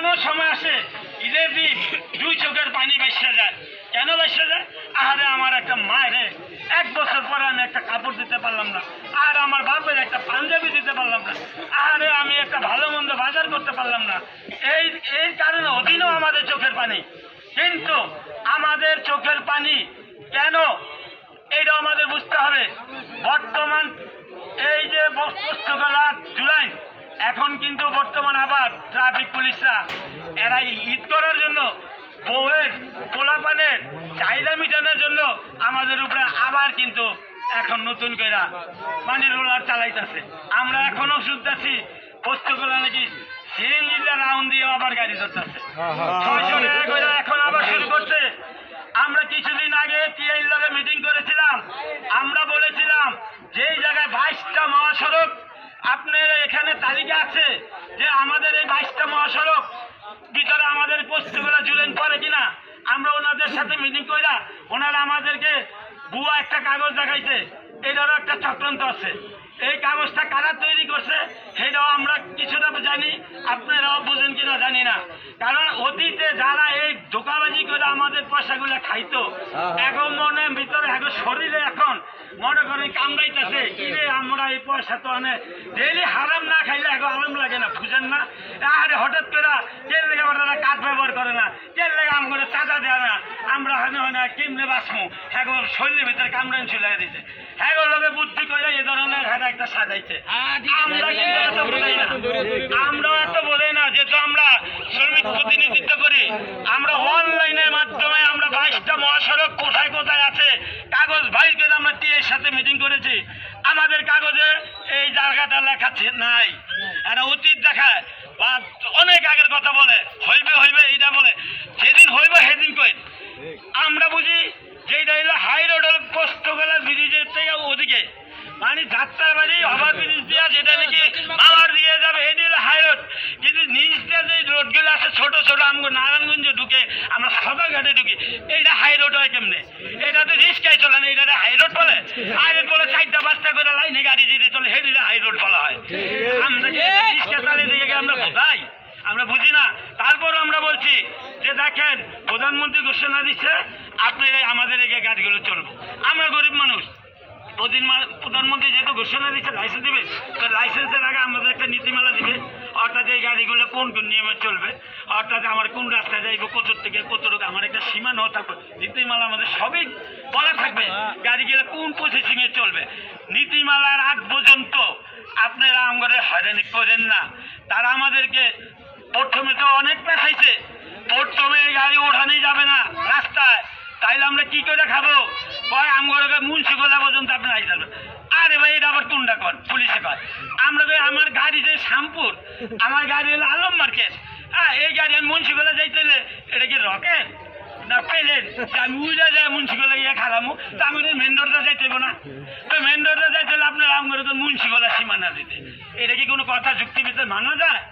এমনও সময় আসে ঈদের দিন দুই চোখের পানি বাইসা যায়। কেন বাইসা যায়? আরে আমার একটা মায়ের 1 বছর পরে আমি একটা কাপড় দিতে পারলাম না, আর আমার বাপের একটা পাঞ্জাবি দিতে পারলাম না, আরে আমি একটা ভালো মন্দ বাজার করতে পারলাম না। এই কারণে অধীনও আমাদের চোখের পানি। কিন্তু আমাদের চোখের পানি কেন, এইটা আমাদের বুঝতে হবে। বর্তমান এই যে পোস্তগোলা জুলাই, এখন কিন্তু বর্তমান আবার ট্রাফিক পুলিশরা এরা ঈদ করার জন্য বউয়ের পোলাপানের চাহিদা মিটানোর জন্য আমাদের উপরে আবার কিন্তু এখন নতুন করে পানি রোলার চালাইতেছে। আমরা এখনো শুনতেছি পোস্তগোলা নাকি সিএনজিটা রাউন্ড দিয়ে আবার গাড়ি ধরতেছে 600 টাকা করে এখন আবার শুরু করছে। আমরা কিছুদিন আগে টিআইর লগে মিটিং করেছিলাম, আমরা বলেছিলাম যেই জায়গায় 22টা মহাসড়ক আপনার এখানে তালিকা আছে, যে আমাদের এই 22টা মহাসড়ক ভিতরে আমাদের পোস্তগোলা জুলেন পরে কিনা। আমরা ওনাদের সাথে মিটিং কইরা ওনারা আমাদেরকে ভুয়া একটা কাগজ দেখাইছে, এটারও একটা চক্রান্ত আছে। এই কাগজটা কারা তৈরি করছে সেটাও আমরা কিছুটা জানি, আপনারাও বুঝেন কিনা জানি না। কারণ অতীতে যারা এই ধোকাবাজি করে আমাদের পয়সাগুলো খাইতো, এখন মনে ভিতরে এখন শরীরে এখন মনে করেন কামড়াইতেছে, কিরে আমরা এই পয়সা তো অনেক ডেইলি হারাম না খাইলে এখন আরাম লাগে না, বুঝেন না? আরে হঠাৎ করে কে লেগে ওরা কাঠ ব্যবহার করে না, কে লেগে আম করে চাঁদা দেয় না, আমরা হয় না কেমনে বাঁচবো, এখন শরীরের ভিতরে কামড়ান চলে দিছে। হ্যাঁ লোকে বুদ্ধি করে এ ধরনের হ্যাঁ একটা সাজাইছে। আমরা কিন্তু এত বোঝাই না, আমরাও এত বোঝাই না, যেহেতু আমরা শ্রমিক প্রতিনিধিত্ব করি। আমরা অনলাইনের মাধ্যমে আমরা 22টা মহাসড়ক কোথায় কোথায় আছে কাগজ ভাইকে আমরা টিএর সাথে মিটিং করেছি। আমাদের কাগজে এই জায়গাটা লেখা নাই, এরা অতীত দেখায় বা অনেক আগের কথা বলে, হইবে হইবে এইটা বলে, যেদিন হইবে সেদিন কই। আমরা বুঝি যেটা হলো হাই রোড হল পোস্তগোলা ব্রিজের থেকে ওদিকে, মানে যাত্রাবাড়ি ওভার ব্রিজ দেওয়া যেটা নাকি মামার দিয়ে যাবে এটি হলো হাই রোড। কিন্তু নিচ দিয়ে যে রোডগুলো আছে ছোট ছোট আমগো নারায়ণগঞ্জে ঢুকে আমরা সদরঘাটে ঢুকি, এইটা হাই রোড হয় কেমনে? এটা তো রিস্কায় চলে না, এটা হাই রোড বলে। হাই রোড বলে 4টা 5টা করে লাইনে গাড়ি যেতে চলে, সেটি হাই রোড বলা হয়। আমরা রিস্কা চালিয়ে দিকে আমরা বোঝাই, আমরা বুঝি না। তারপর আমরা বলছি যে দেখেন প্রধানমন্ত্রী ঘোষণা দিচ্ছে আপনি আমাদের এই গাড়িগুলো চলবে। আমরা গরিব মানুষ, প্রধানমন্ত্রী যেহেতু ঘোষণা দিচ্ছে লাইসেন্স দিবে, তো লাইসেন্সের আগে আমাদের একটা নীতিমালা দিবে, অর্থাৎ এই গাড়িগুলো কোন কোন নিয়মে চলবে, অর্থাৎ আমার কোন রাস্তায় যাইবো, কত থেকে কতটুকু, আমার একটা সীমানাও থাকবে। নীতিমালা আমাদের সবই বলা থাকবে, গাড়িগুলো কোন প্রসেসিংয়ে চলবে। নীতিমালার আগ পর্যন্ত আপনারা আমাদের হয়রানি করেন না। তারা আমাদেরকে প্রথমে তো অনেক পেঁচাইছে, প্রথমে গাড়ি ওঠানোই যাবে না রাস্তায়, তাইলে আমরা কি করে খাবো? কয় আমগরকে মুন্সিগোলা পর্যন্ত আপনি আই যাবেন। আরে ভাই এটা আবার কোনটা কর, পুলিশে কর। আমরা আমার গাড়ি যে শ্যামপুর, আমার গাড়ি হলো আলম মার্কেট, হ্যাঁ এই গাড়ি আমি মুন্সিগোলা যাইতে হলে এটা কি রকেট না প্লেন? আমি উড়ে যাই মুন্সিগোলা গিয়ে খারামো, তো আমি মেন রোডটা যাইতে না, তো মেন রোডটা যাইতে হলে আপনার আমগরে তো মুন্সিগোলা সীমানা দিতে, এটা কি কোনো কথা যুক্তি ভিতরে মানা যায়?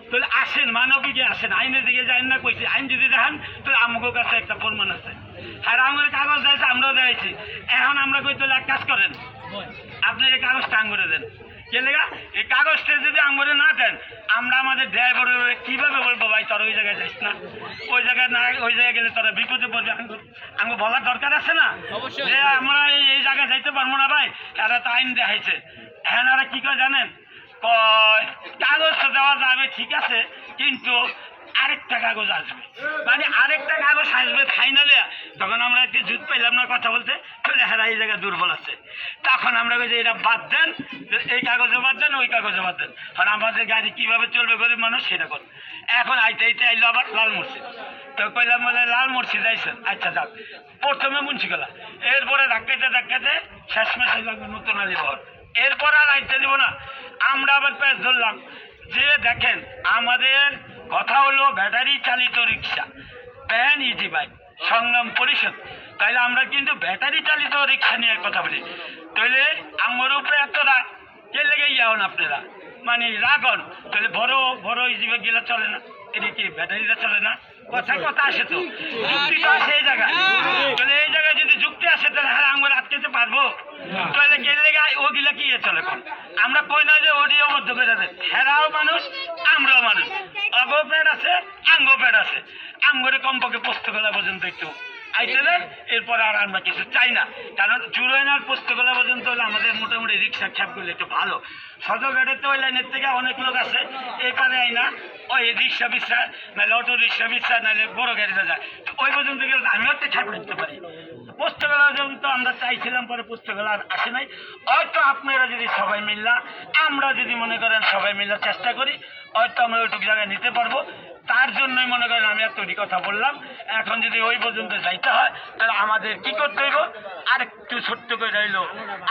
তাহলে আসেন মানবিকে আসেন, আইনের দিকে যাই না কইছি, আইন যদি দেখান তাহলে আমাদের কাছে একটা প্রমাণ আছে। আর আমাদের কাগজ দিয়েছে, আমরাও দেখাইছি। এখন আমরা কই তাহলে এক কাজ করেন, আপনি এই কাগজটা আঙ্গুরে দেন। কে লেগা এই কাগজটা যদি আঙ্গুরে না দেন, আমরা আমাদের ড্রাইভারের কীভাবে বলবো ভাই তোরা ওই জায়গায় যাইস না, ওই জায়গায় না, ওই জায়গায় গেলে তোরা বিপদে পড়বে। আঙ্গু বলার দরকার আছে না যে আমরা এই জায়গায় যাইতে পারবো না ভাই, এরা তো আইন দেখাইছে। হ্যাঁ এরা কী করে জানেন, কাগজ তো দেওয়া যাবে ঠিক আছে, কিন্তু আরেকটা কাগজ আসবে, মানে আরেকটা কাগজ আসবে ফাইনালে। তখন আমরা একটু জুত পাইলাম না কথা বলতে, চলে হ্যাঁ এই জায়গায় দুর্বল আছে, তখন আমরা বলছি এটা বাদ দেন, এই কাগজে বাদ দেন, ওই কাগজে বাদ দেন। কারণ আমাদের গাড়ি কীভাবে চলবে গরিব মানুষ সেটা করুন। এখন আইতে আইলো আবার লাল মসজিদ, তো কইলাম বলে লাল মসজিদ আইসেন, আচ্ছা যাক। প্রথমে মুন্সিগোলা, এরপরে ধাক্কাতে ধাক্কাতে শেষমেশ লাগবে নতুন আলিবহর, এরপর আর আইতে দিব না। আমরা আবার প্যাচ ধরলাম যে দেখেন আমাদের কথা হলো ব্যাটারি চালিত রিক্সা, প্যান ইজি বাইক সংগ্রাম পরিষদ, তাইলে আমরা কিন্তু ব্যাটারি চালিত রিক্সা নিয়ে কথা বলি। তাহলে আমার উপরে এত রাগ কে লেগে যান আপনারা, মানে রাগন, তাহলে বড় বড় ইজি বাইক গেলে চলে না। এটা কি ব্যাটারিটা চলে না? কথা কথা আসে তো, যুক্তি তো আসে এই জায়গায়। তাহলে এই জায়গায় যদি যুক্তি আসে তাহলে হ্যাঁ আমরা আটকেতে পারবো? তাহলে কে লেগে ওগুলা কি চলে? আমরা কই না যে ওডিও মধ্য করে দেয়, হেরাও মানুষ আমরাও মানুষ, অগো পেট আছে আঙ্গো পেট আছে, আঙ্গরে কমপক্ষে পুস্তকলা পর্যন্ত একটু আইতে দেন, এরপরে আর আমরা কিছু চাই না। কারণ জুরাইনার পুস্তকলা পর্যন্ত হলে আমাদের মোটামুটি রিক্সা খ্যাপ করলে একটু ভালো। সদরঘাটের তো ওই লাইনের থেকে অনেক লোক আছে এখানে আই না, ওই রিক্সা বিচ্ছা নাহলে অটো রিক্সা বিচ্ছা নাহলে বড় গাড়িতে যায়, ওই পর্যন্ত গেলে আমিও একটা খ্যাপ করতে পারি। পুস্তকলা পর্যন্ত আমরা চাইছিলাম, পরে পুস্তকলা আর আসে নাই। হয়তো আপনারা যদি সবাই মিল্লা, আমরা যদি মনে করেন সবাই মিল্লা চেষ্টা করি, হয়তো আমরা ওইটুকু জায়গায় নিতে পারবো। তার জন্যই মনে করেন আমি এতটি কথা বললাম। এখন যদি ওই পর্যন্ত যাইতে হয় তাহলে আমাদের কি করতে হইব? আর একটু ছোট্ট করে রইল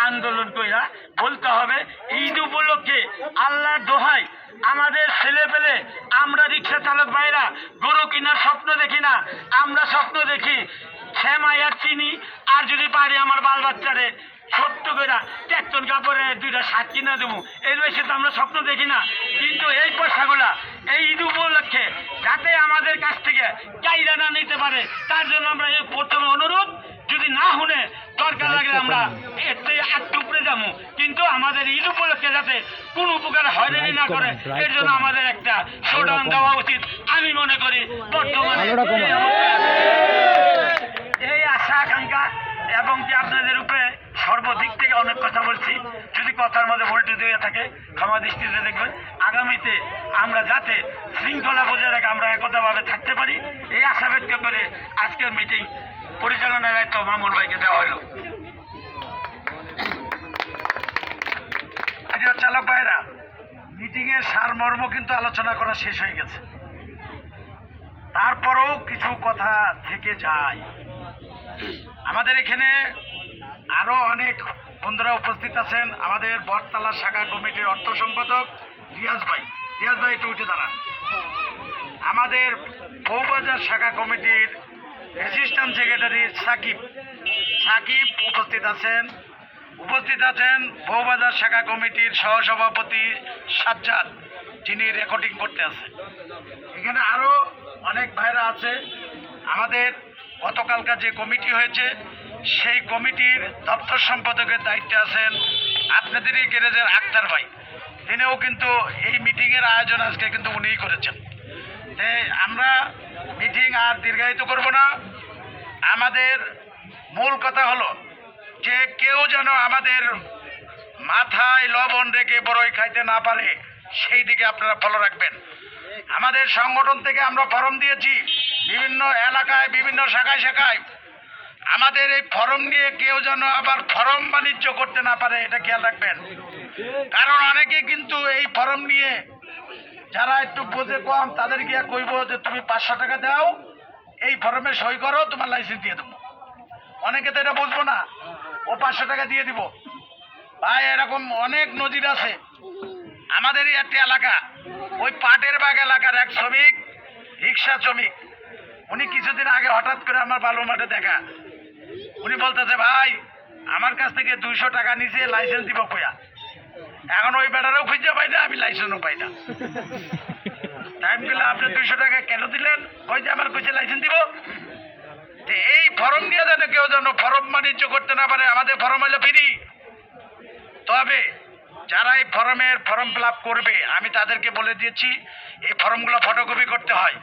আন্দোলন কইরা বলতে হবে, ঈদ উপলক্ষে আল্লাহর দোহাই আমাদের ছেলে পেলে, আমরা রিক্সা চালক ভাইরা গরু কেনার স্বপ্ন দেখি না, আমরা স্বপ্ন দেখি শ্যামাই আর চিনি, আর যদি পারি আমার বাল বাচ্চারে ছোট্ট করে ট্যাক্টন কাপড়ে 2টা শার্ট কিনে দেবো, এর বেশি তো আমরা স্বপ্ন দেখি না। কিন্তু এই পয়সাগুলা এই ঈদ উপলক্ষে যাতে আমাদের কাছ থেকে চাইরা না নিতে পারে, তার জন্য আমরা এই প্রথমে অনুরোধ, যদি না শুনে দরকার লাগলে আমরা এর থেকে একটু উপরে যাবো, কিন্তু আমাদের ঈদ উপলক্ষে যাতে কোন উপকার হয়রানি না করে, এর জন্য আমাদের একটা শোডাউন দেওয়া উচিত আমি মনে করি। বর্তমানে এই আশা আকাঙ্ক্ষা এবং কি আপনাদের উপরে সর্বদিক থেকে অনেক কথা বলছি, যদি কথার মধ্যে ভুলটি দিয়ে থাকে ক্ষমা দৃষ্টিতে দেখবেন। আগামীতে আমরা যাতে শৃঙ্খলা বজায় রেখে আমরা একতাভাবে থাকতে পারি, এই আশা ব্যক্ত করে আজকের মিটিং পরিচালনার দায়িত্ব মামুন ভাইকে দেওয়া হলো। চালক ভাইরা, মিটিং এর সারমর্ম কিন্তু আলোচনা করা শেষ হয়ে গেছে, তারপরেও কিছু কথা থেকে যায়। আমাদের এখানে আরো অনেক বন্ধুরা উপস্থিত আছেন। আমাদের বটতলা শাখা কমিটির অর্থ সম্পাদক রিয়াজ ভাই, রিয়াজ ভাই একটু উঠে দাঁড়ান। আমাদের বউবাজার শাখা কমিটির অ্যাসিস্ট্যান্ট সেক্রেটারি সাকিব, সাকিব উপস্থিত আছেন। উপস্থিত আছেন বউবাজার শাখা কমিটির সহসভাপতি সাজ্জাদ, যিনি রেকর্ডিং করতে আছেন। এখানে আরো অনেক ভাইরা আছে। আমাদের গতকালকার যে কমিটি হয়েছে সেই কমিটির দপ্তর সম্পাদকের দায়িত্বে আছেন আপনাদেরই গ্যারেজের আক্তার ভাই, তিনিও কিন্তু এই মিটিংয়ের আয়োজন আজকে কিন্তু উনিই করেছেন। আমরা মিটিং আর দীর্ঘায়িত করব না। আমাদের মূল কথা হলো যে কেউ যেন আমাদের মাথায় লবণ রেখে বড়ই খাইতে না পারে, সেই দিকে আপনারা ফলো রাখবেন। আমাদের সংগঠন থেকে আমরা ফরম দিয়েছি বিভিন্ন এলাকায়, বিভিন্ন শাখায় শাখায়। আমাদের এই ফরম নিয়ে কেউ যেন আবার ফরম বাণিজ্য করতে না পারে, এটা খেয়াল রাখবেন। কারণ অনেকে কিন্তু এই ফরম নিয়ে যারা একটু বোঝে কম, তাদের গিয়া কইব যে তুমি 500 টাকা দাও, এই ফরমে সই করো, তোমার লাইসেন্স দিয়ে দেবো। অনেকে তো এটা বুঝবো না, ও 500 টাকা দিয়ে দিব। ভাই এরকম অনেক নজির আছে। আমাদেরই একটা এলাকা, ওই পাটের বাগ এলাকার এক শ্রমিক, রিক্সা শ্রমিক, উনি কিছুদিন আগে হঠাৎ করে আমার বালুর মাঠে দেখা, উনি বলতেছে ভাই আমার কাছ থেকে 200 টাকা নিচে লাইসেন্স দিব কইয়া। এখন ওই বেটারও খুঁজে পাই না, আমি লাইসেন্সও পাই না। টাইম পেলে আপনি 200 টাকা কেন দিলেন? ওই যে আমার কইছে লাইসেন্স দিব। এই ফরম নিয়ে যেন কেউ যেন ফরম বাণিজ্য করতে না পারে। আমাদের ফরম হলো ফ্রি। তবে যারা এই ফর্ম ফিল আপ করবে, আমি তাদেরকে বলে দিয়েছি এই ফর্মগুলো ফটোকপি করতে হয়,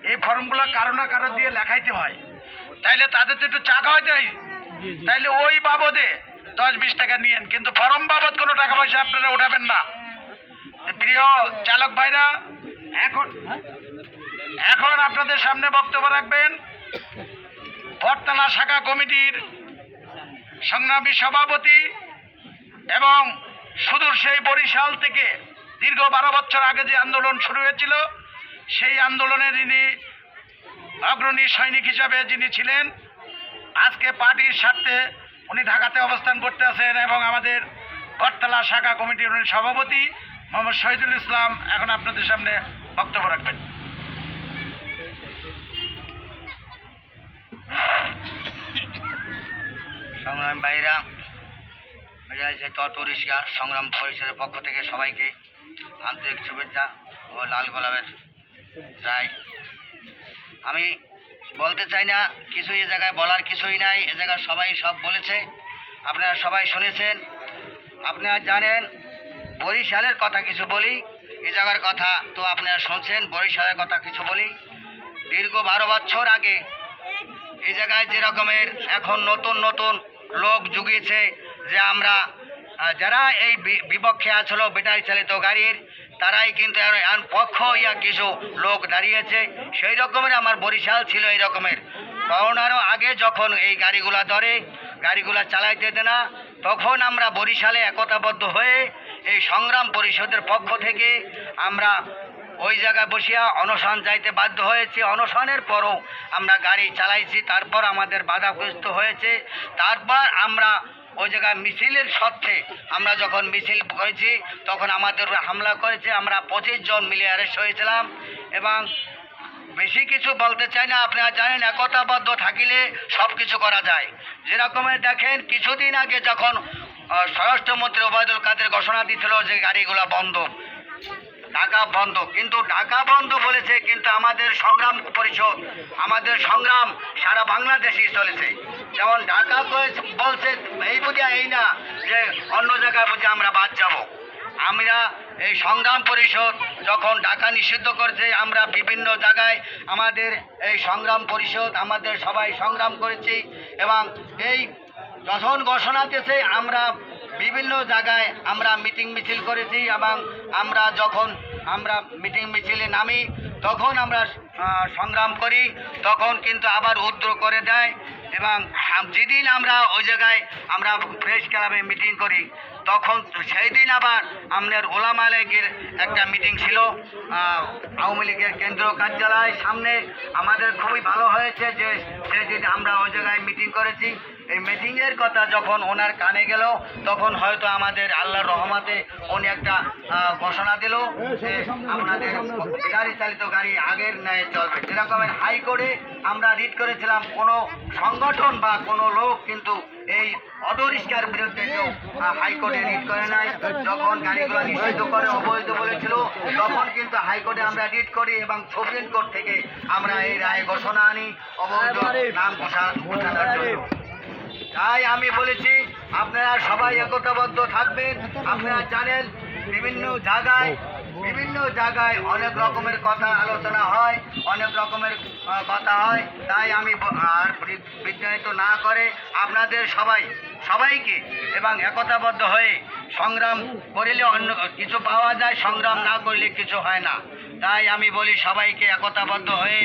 এই ফর্মগুলো কারো না কারো দিয়ে লেখাইতে হয়। তাইলে তাদের তো একটু চা খাওয়াইতে হয়, তাইলে ওই বাবদে 10-20 টাকা নিয়েন, কিন্তু ফর্ম বাবদ কোনো টাকা পয়সা আপনারা উঠাবেন না। প্রিয় চালক ভাইরা, এখন আপনাদের সামনে বক্তব্য রাখবেন বটতলা শাখা কমিটির সংগ্রামী সভাপতি এবং সুদূর সেই বরিশাল থেকে দীর্ঘ 12 বছর আগে যে আন্দোলন শুরু হয়েছিল, সেই আন্দোলনের ইনি অগ্রণী সৈনিক হিসাবে যিনি ছিলেন, আজকে পার্টির স্বার্থে উনি ঢাকাতে অবস্থান করতে আছেন, এবং আমাদের বটতলা শাখা কমিটির উনি সভাপতি মোহাম্মদ শহীদুল ইসলাম এখন আপনাদের সামনে বক্তব্য রাখবেন। সংগ্রাম ভাইরা, অটো রিক্সা সংগ্রাম পরিষদের পক্ষ থেকে সবাইকে আন্তরিক শুভেচ্ছা ও লাল গোলাপের রাইট। আমি বলতে চাই না কিছু, এ জায়গায় বলার কিছুই নাই, এ জায়গায় সবাই সব বলেছে, আপনারা সবাই শুনেছেন। আপনারা জানেন বরিশালের কথা কিছু বলি, এ জায়গার কথা তো আপনারা শুনছেন, বরিশালের কথা কিছু বলি। দীর্ঘ 12 বছর আগে এই জায়গায় যে রকমের এখন নতুন নতুন লোক জুগিয়েছে, যে আমরা যারা এই বিপক্ষে আসলো ব্যাটারি চালিত গাড়ির, তারাই কিন্তু এখন পক্ষ ইয়া কিছু লোক দাঁড়িয়েছে। সেই রকমের আমার বরিশাল ছিল এই রকমের। করোনারও আগে যখন এই গাড়িগুলা ধরে, গাড়িগুলা চালাইতে দেয় না, তখন আমরা বরিশালে একতাবদ্ধ হয়ে এই সংগ্রাম পরিষদের পক্ষ থেকে আমরা ওই জায়গায় বসিয়া অনশন যাইতে বাধ্য হয়েছি। অনশনের পরও আমরা গাড়ি চালাইছি, তারপর আমাদের বাধাগ্রস্ত হয়েছে। তারপর আমরা ওই জায়গায় মিছিলের স্বার্থে আমরা যখন মিছিল করেছি, তখন আমাদের উপর হামলা করেছে। আমরা 25 জন মিলে অ্যারেস্ট হয়েছিলাম। এবং বেশি কিছু বলতে চাই না, আপনারা জানেন একতাবদ্ধ থাকিলে সব কিছু করা যায়। যেরকমের দেখেন কিছুদিন আগে যখন স্বরাষ্ট্রমন্ত্রী ওবায়দুল কাদের ঘোষণা দিয়েছিল যে গাড়িগুলো বন্ধ, ঢাকা বন্ধ, কিন্তু ঢাকা বন্ধ বলেছে, কিন্তু আমাদের সংগ্রাম পরিষদ, আমাদের সংগ্রাম সারা বাংলাদেশেই চলেছে। যেমন ঢাকা বলছে এই বুঝে এই না যে অন্য জায়গায় বুঝে আমরা বাদ যাব। আমরা এই সংগ্রাম পরিষদ যখন ঢাকা নিষিদ্ধ করেছে, আমরা বিভিন্ন জায়গায় আমাদের এই সংগ্রাম পরিষদ আমাদের সবাই সংগ্রাম করেছি। এবং এই যখন ঘোষণা দিয়েছে আমরা বিভিন্ন জায়গায় আমরা মিটিং মিছিল করেছি। এবং আমরা যখন আমরা মিটিং মিছিলে নামি, তখন আমরা সংগ্রাম করি, তখন কিন্তু আবার উদ্র করে দেয়। এবং যেদিন আমরা ওই জায়গায় আমরা প্রেস ক্লাবে মিটিং করি, তখন সেই দিন আবার আমাদের ওলামা লীগের একটা মিটিং ছিল আওয়ামী লীগের কেন্দ্রীয় কার্যালয় সামনে। আমাদের খুবই ভালো হয়েছে যে সেদিন আমরা ওই জায়গায় মিটিং করেছি। এই মিটিংয়ের কথা যখন ওনার কানে গেল, তখন হয়তো আমাদের আল্লাহর রহমতে উনি একটা ঘোষণা দিল যে আপনাদের গাড়ি চালিত গাড়ি আগের ন্যায় চলবে। যেরকমের হাইকোর্টে আমরা রিট করেছিলাম, কোনো সংগঠন বা কোনো লোক কিন্তু এই অটো রিক্সার বিরুদ্ধে কেউ হাইকোর্টে রিট করে নাই। যখন গাড়িগুলো নিষিদ্ধ করে অবৈধ বলেছিল, তখন কিন্তু হাইকোর্টে আমরা রিট করি এবং সুপ্রিম কোর্ট থেকে আমরা এই রায় ঘোষণা আনি অবৈধ নাম ঘোষণার জন্য। তাই আমি বলেছি আপনারা সবাই একতাবদ্ধ থাকবেন। আপনারা জানেন বিভিন্ন জায়গায় অনেক রকমের কথা আলোচনা হয়, অনেক রকমের কথা হয়। তাই আমি আর বিজ্ঞানিত না করে আপনাদের সবাইকে এবং একতাবদ্ধ হয়ে সংগ্রাম করিলে অন্য কিছু পাওয়া যায়, সংগ্রাম না করলে কিছু হয় না। তাই আমি বলি সবাইকে একতাবদ্ধ হয়ে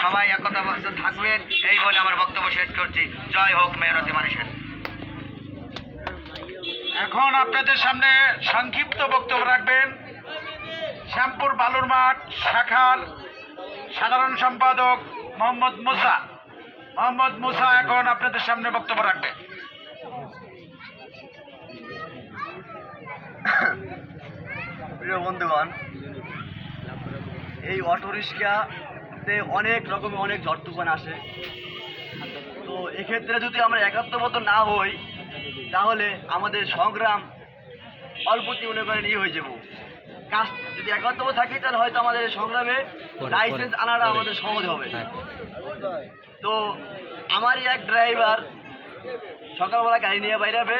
সবাই একতাবদ্ধ থাকবেন, এই বলে আমার বক্তব্য শেষ করছি। জয় হোক মেহনতি মানুষের। এখন আপনাদের সামনে সংক্ষিপ্ত বক্তব্য রাখবেন শ্যামপুর বালুর মাঠ শাখার সাধারণ সম্পাদক মোহাম্মদ মুসা এখন আপনাদের সামনে বক্তব্য রাখবেন। প্রিয় বন্ধুগণ, এই অটো রিক্সাতে অনেক রকমের অনেক ঝড় তুফান আসে। তো এক্ষেত্রে যদি আমরা একাত্মবদ্ধ না হই, তাহলে আমাদের সংগ্রাম অল্পতি মনে করেন হয়ে যাব। কাজ যদি একাত্মবদ্ধ থাকি, তাহলে হয়তো আমাদের সংগ্রামে লাইসেন্স আনাটা আমাদের সহজ হবে। তো আমারই এক ড্রাইভার সকালবেলা গাড়ি নিয়ে বাইরাবে,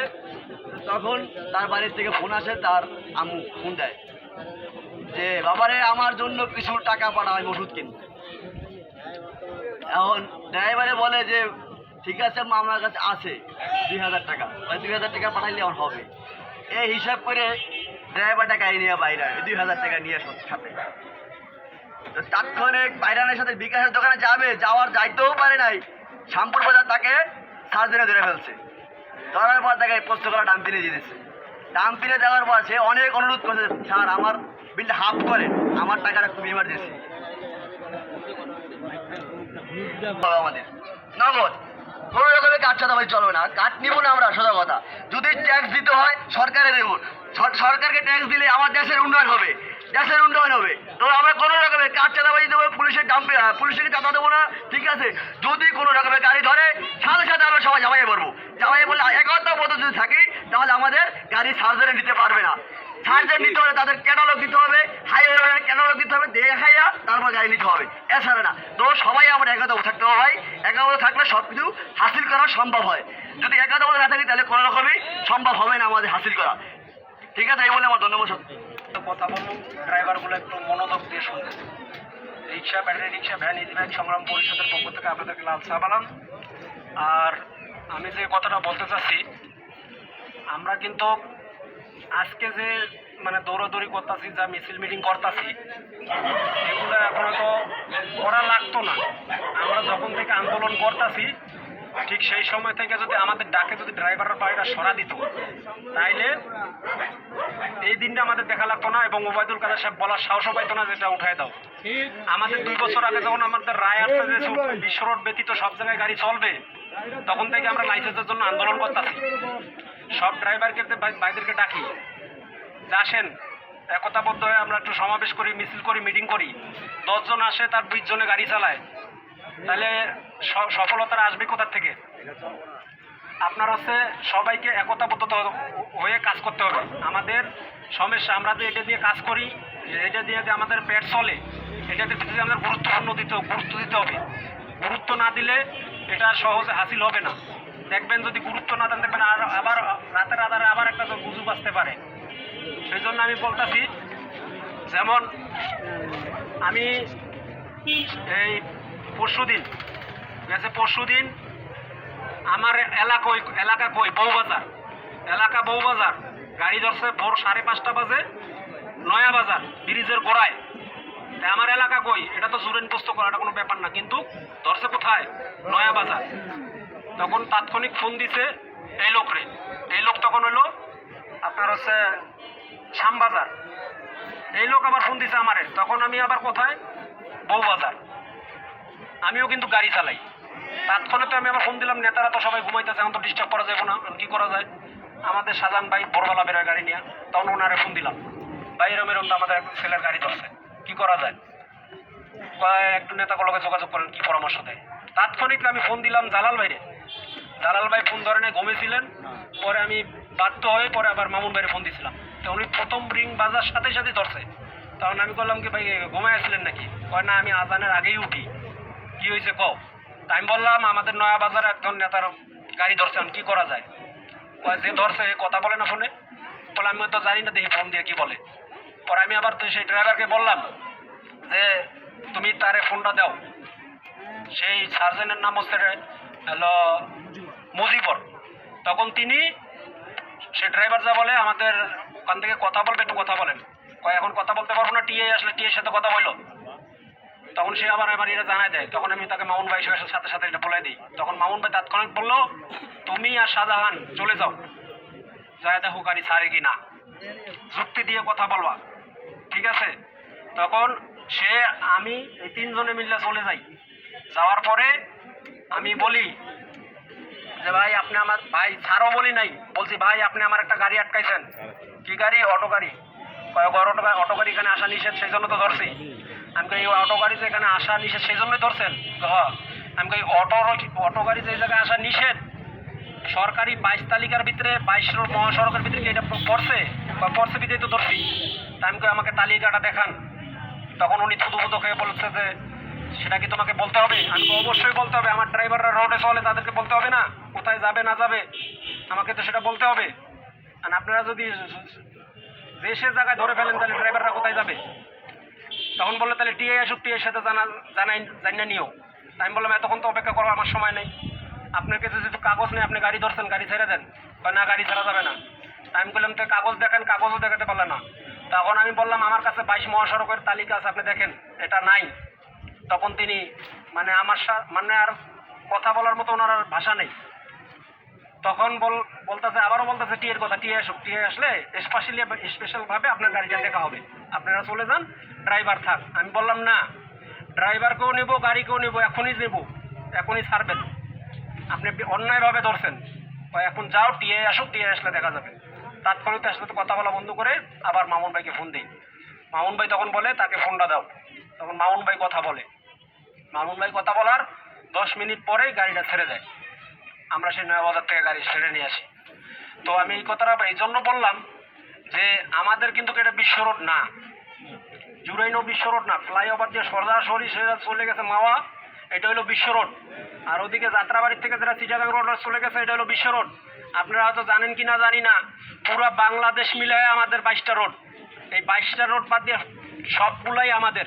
তখন তার বাড়ির থেকে ফোন আসে, তার আম্মু ফোন দেয় যে বাবারে আমার জন্য কিছু টাকা পাঠায় ওষুধ কিনতে। এখন ড্রাইভারে বলে যে ঠিক আছে মা, আমার কাছে আছে 2000 টাকা, 2000 টাকা পাঠাইলে আমার হবে। এই হিসাব করে ড্রাইভারটা গাড়ি নিয়ে বাইরে 2000 টাকা নিয়ে সাথে। তো তাৎক্ষণিক বাইরানের সাথে বিকাশের দোকানে যাইতেও পারে নাই, শ্যামপুর বাজার তাকে সার্জেনে ধরে ফেলছে। ধরার পর তাকে প্রশ্ন করা ডাম্পিনে দিয়ে দিচ্ছে। ডাম্পিনে দেওয়ার পর সে অনেক অনুরোধ করেছে, স্যার আমার বিলটা হাফ করেন, আমার টাকাটা খুব ইমার্জেন্সি। আমাদের নগদ কোনো রকমের কাঠ চাঁদাবাজি চলবে না, কাঠ নিব না আমরা। সোজা কথা, যদি ট্যাক্স দিতে হয় সরকারে দেব, সরকারকে ট্যাক্স দিলে আমার দেশের উন্নয়ন হবে। তো আমরা কোনো রকমের কাঠ চাঁদাবাজি দেবো, পুলিশের চাঁদা দেবো না, ঠিক আছে? যদি কোনো রকমের গাড়ি ধরে, সাথে সাথে আমরা সবাই জামাইয়ে পড়বো। জামাইয়ে বললে একতাবদ্ধ যদি থাকি, তাহলে আমাদের গাড়ি সার্জারি নিতে পারবে না। সার্জেন্ট নিতে হলে তাদের ক্যাটালগ দিতে হবে, হাইওয়ে ক্যাটালগ দিতে হবে, দেখাইয়া তারপর গাড়ি নিতে হবে, এছাড়া না। তো সবাই আমরা একতাবদ্ধ থাকতে হয়, একতাবদ্ধ থাকলে সব কিছু হাসিল করা সম্ভব হয়। যদি একতাবদ্ধ না থাকি তাহলে কোনো রকমই সম্ভব হবে না আমাদের হাসিল করা। ঠিক আছে, এই বলে আমার ধন্যবাদ। কথা বলবো, ড্রাইভারগুলো একটু মনোযোগ দিয়ে শুনবে। রিক্সা, ব্যাটারি রিক্সা, ভ্যান, ইজিবাইক সংগ্রাম পরিষদের পক্ষ থেকে আপনাদেরকে লাল চা বানান। আর আমি যে কথাটা বলতে চাচ্ছি, আমরা কিন্তু আজকে যে মানে দৌড়াদৌড়ি করতেছি, যা মিছিল মিটিং করতেছি, এগুলো এখন তো করা লাগতো না। আমরা যখন থেকে আন্দোলন করতেছি ঠিক সেই সময় থেকে যদি আমাদের ডাকে যদি ড্রাইভারের বাড়িটা সরা দিত, তাইলে এই দিনটা আমাদের দেখা লাগতো না এবং ওবায়দুল কাদের সাহেব বলার সাহসও পাইতো না যেটা উঠায় দাও। আমাদের 2 বছর আগে যখন আমাদের রায় আসছে যে বিশ্ব রোড ব্যতীত সব জায়গায় গাড়ি চলবে, তখন থেকে আমরা লাইসেন্সের জন্য আন্দোলন করতেছি। সব ড্রাইভারকে ভাইদেরকে ডাকি যে আসেন, একতাবদ্ধ হয়ে আমরা একটু সমাবেশ করি, মিছিল করি, মিটিং করি। 10 জন আসে, তার 20 জনে গাড়ি চালায়, তাহলে সফলতা আসবে কোথা থেকে? আপনার হচ্ছে সবাইকে একতাবদ্ধ হয়ে কাজ করতে হবে। আমাদের সমস্যা, আমরা যে এটা দিয়ে কাজ করি, এটা দিয়ে যে আমাদের পেট চলে, এটাতে যদি আমাদের গুরুত্ব দিতে হবে। গুরুত্ব না দিলে এটা সহজে হাসিল হবে না। দেখবেন যদি গুরুত্ব না দেন, দেখবেন আর আবার রাতের আধারে আবার একটা গুজব আসতে পারে। সেই জন্য আমি বলতেছি, যেমন আমি এই পরশুদিন আমার এলাকা কই বউবাজার গাড়ি ধরছে ভোর 5:30 বাজে, নয়া বাজার ব্রিজের গোড়ায়। আমার এলাকা কই, এটা তো জুরেন পোস্ত করাটা কোনো ব্যাপার না, কিন্তু ধরছে কোথায়? নয়া বাজার। তখন তাৎক্ষণিক ফোন দিছে এই লোক তখন হলো আপনার হচ্ছে শ্যামবাজার। এই লোক আবার ফোন দিছে আমারে, তখন আমি আবার কোথায়? বউবাজার। আমিও কিন্তু গাড়ি চালাই। তাৎক্ষণিক তো আমি আবার ফোন দিলাম, নেতারা তো সবাই ঘুমাইতেছে, এখন তো ডিস্টার্ব করা যাবে না, কি করা যায়? আমাদের শাহজাহান ভাই ভোরবেলা বেরোয় গাড়ি নিয়ে, তখন ওনারে ফোন দিলাম, ভাই এরম তো আমাদের ছেলের গাড়ি ধরছে, কি করা যায়? একটু নেতাগুলোকে যোগাযোগ করেন, কি পরামর্শ দেয়? তাৎক্ষণিক আমি ফোন দিলাম জালাল ভাই ফোন ধরে নেই, ঘুমিয়েছিলেন। পরে আমি বাধ্য হয়ে পরে আবার মামুন ভাইয়ের ফোন দিয়েছিলাম, তো উনি প্রথম রিং বাজার সাথে ধরছে। তখন আমি বললাম কি ভাই ঘুমায় আসলেন নাকি? কয় না, আমি আজানের আগেই উঠি। কি হয়েছে কও? আমি বললাম আমাদের নয়া বাজারে একজন নেতার গাড়ি ধরছে, কি করা যায়? কয় যে ধরছে কথা বলে না ফোনে। বলে আমি তো জানি না, দেখি ফোন দিয়ে কি বলে। পরে আমি আবার সেই ড্রাইভারকে বললাম যে তুমি তারে ফোনটা দাও। সেই সার্জেন্টের নাম হচ্ছে হলো মুজিবর। তখন তিনি সে ড্রাইভার যা বলে, আমাদের ওখান থেকে কথা বলবে, একটু কথা বলেন। কয় এখন কথা বলতে পারবো না, টিএ আসলে টিএর সাথে কথা বললো। তখন সে আবার এটা জানাই দেয়। তখন আমি তাকে মামুন ভাই সাথে এটা বলে দিই। তখন মামুন ভাই তাৎক্ষণিক বললো, তুমি আর শাহজাহান চলে যাও, যায় দেখো গাড়ি ছাড়ে কি না, যুক্তি দিয়ে কথা বলবা, ঠিক আছে? তখন আমি এই 3 জনে মিলে চলে যাই। যাওয়ার পরে আমি বলি যে ভাই আপনি আমার ভাই ছাড়ও বলি নাই, বলছি ভাই আপনি আমার একটা গাড়ি আটকাইছেন। কি গাড়ি? অটো গাড়ি। অটো গাড়ি এখানে আসা নিষেধ, সেই জন্য তো ধরছি। আমি এই অটো গাড়ি যে এখানে আসা নিষেধ সেই জন্যই ধরছেন? হ্যাঁ। আমি এই অটো গাড়ি যে জায়গায় আসা নিষেধ, সরকারি 22 তালিকার ভিতরে 22 মহাসড়কের ভিতরে কি এটা পড়ছে বিধেই তো ধরছি। তা আমি আমাকে তালিকাটা দেখান। তখন উনি থুতু খেয়ে বলছে যে সেটা কি তোমাকে বলতে হবে? আমি অবশ্যই বলতে হবে, আমার ড্রাইভাররা রোডে চলে, তাদেরকে বলতে হবে না কোথায় যাবে না যাবে? আমাকে তো সেটা বলতে হবে। আর আপনারা যদি দেশের জায়গায় ধরে ফেলেন, তাহলে ড্রাইভাররা কোথায় যাবে? তখন বললো তাহলে টিএ আসুক, টিএর সাথে জানা নিও। আমি বললাম এতক্ষণ তো অপেক্ষা করো, আমার সময় নেই। আপনার কাছে যেহেতু কাগজ নেই, আপনি গাড়ি ধরছেন, গাড়ি ছেড়ে দেন। না, গাড়ি ছাড়া যাবে না। আমি বললাম তো কাগজ দেখেন, কাগজও দেখাতে পারলে না। তখন আমি বললাম আমার কাছে 22 মহাসড়কের তালিকা আছে, আপনি দেখেন, এটা নাই। তখন তিনি মানে আর কথা বলার মতো ওনার আর ভাষা নেই। তখন আবারও বলতেছে টিএর কথা, টিএ আসুক, টিএ আসলে স্পেশালভাবে আপনার গাড়িটা দেখা হবে, আপনারা চলে যান, ড্রাইভার থাক। আমি বললাম না, ড্রাইভারকেও নেব, গাড়িকেও নেব, এখনই নেব, এখনই ছাড়বেন। আপনি অন্যায়ভাবে ধরছেন। এখন যাও, টিএ আসুক, টিএ আসলে দেখা যাবে। তাৎক্ষণিক তার সাথে কথা বলা বন্ধ করে আবার মামুন ভাইকে ফোন দিই। মামুন ভাই তখন বলে তাকে ফোনটা দাও। তখন মামুন ভাই কথা বলে। মামুন ভাই কথা বলার 10 মিনিট পরেই গাড়িটা ছেড়ে দেয়। আমরা সেই নয়া বাজার থেকে গাড়ি ছেড়ে নিয়ে আসি। তো আমি এই কথাটা এই জন্য বললাম যে আমাদের কিন্তু এটা বিশ্ব রোড না, জুরাইনো বিশ্ব রোড না, ফ্লাইওভার দিয়ে সরাসরি সেটা চলে গেছে মাওয়া, এটা হলো বিশ্ব রোড। আর ওদিকে যাত্রাবাড়ির থেকে যেটা চিটাগাং রোড চলে গেছে এটা হলো বিশ্ব রোড। আপনারা হয়তো জানেন কি না জানি না, পুরো বাংলাদেশ মিলে আমাদের 22টা রোড। এই 22টা রোড বাদ দিয়ে সবগুলাই আমাদের,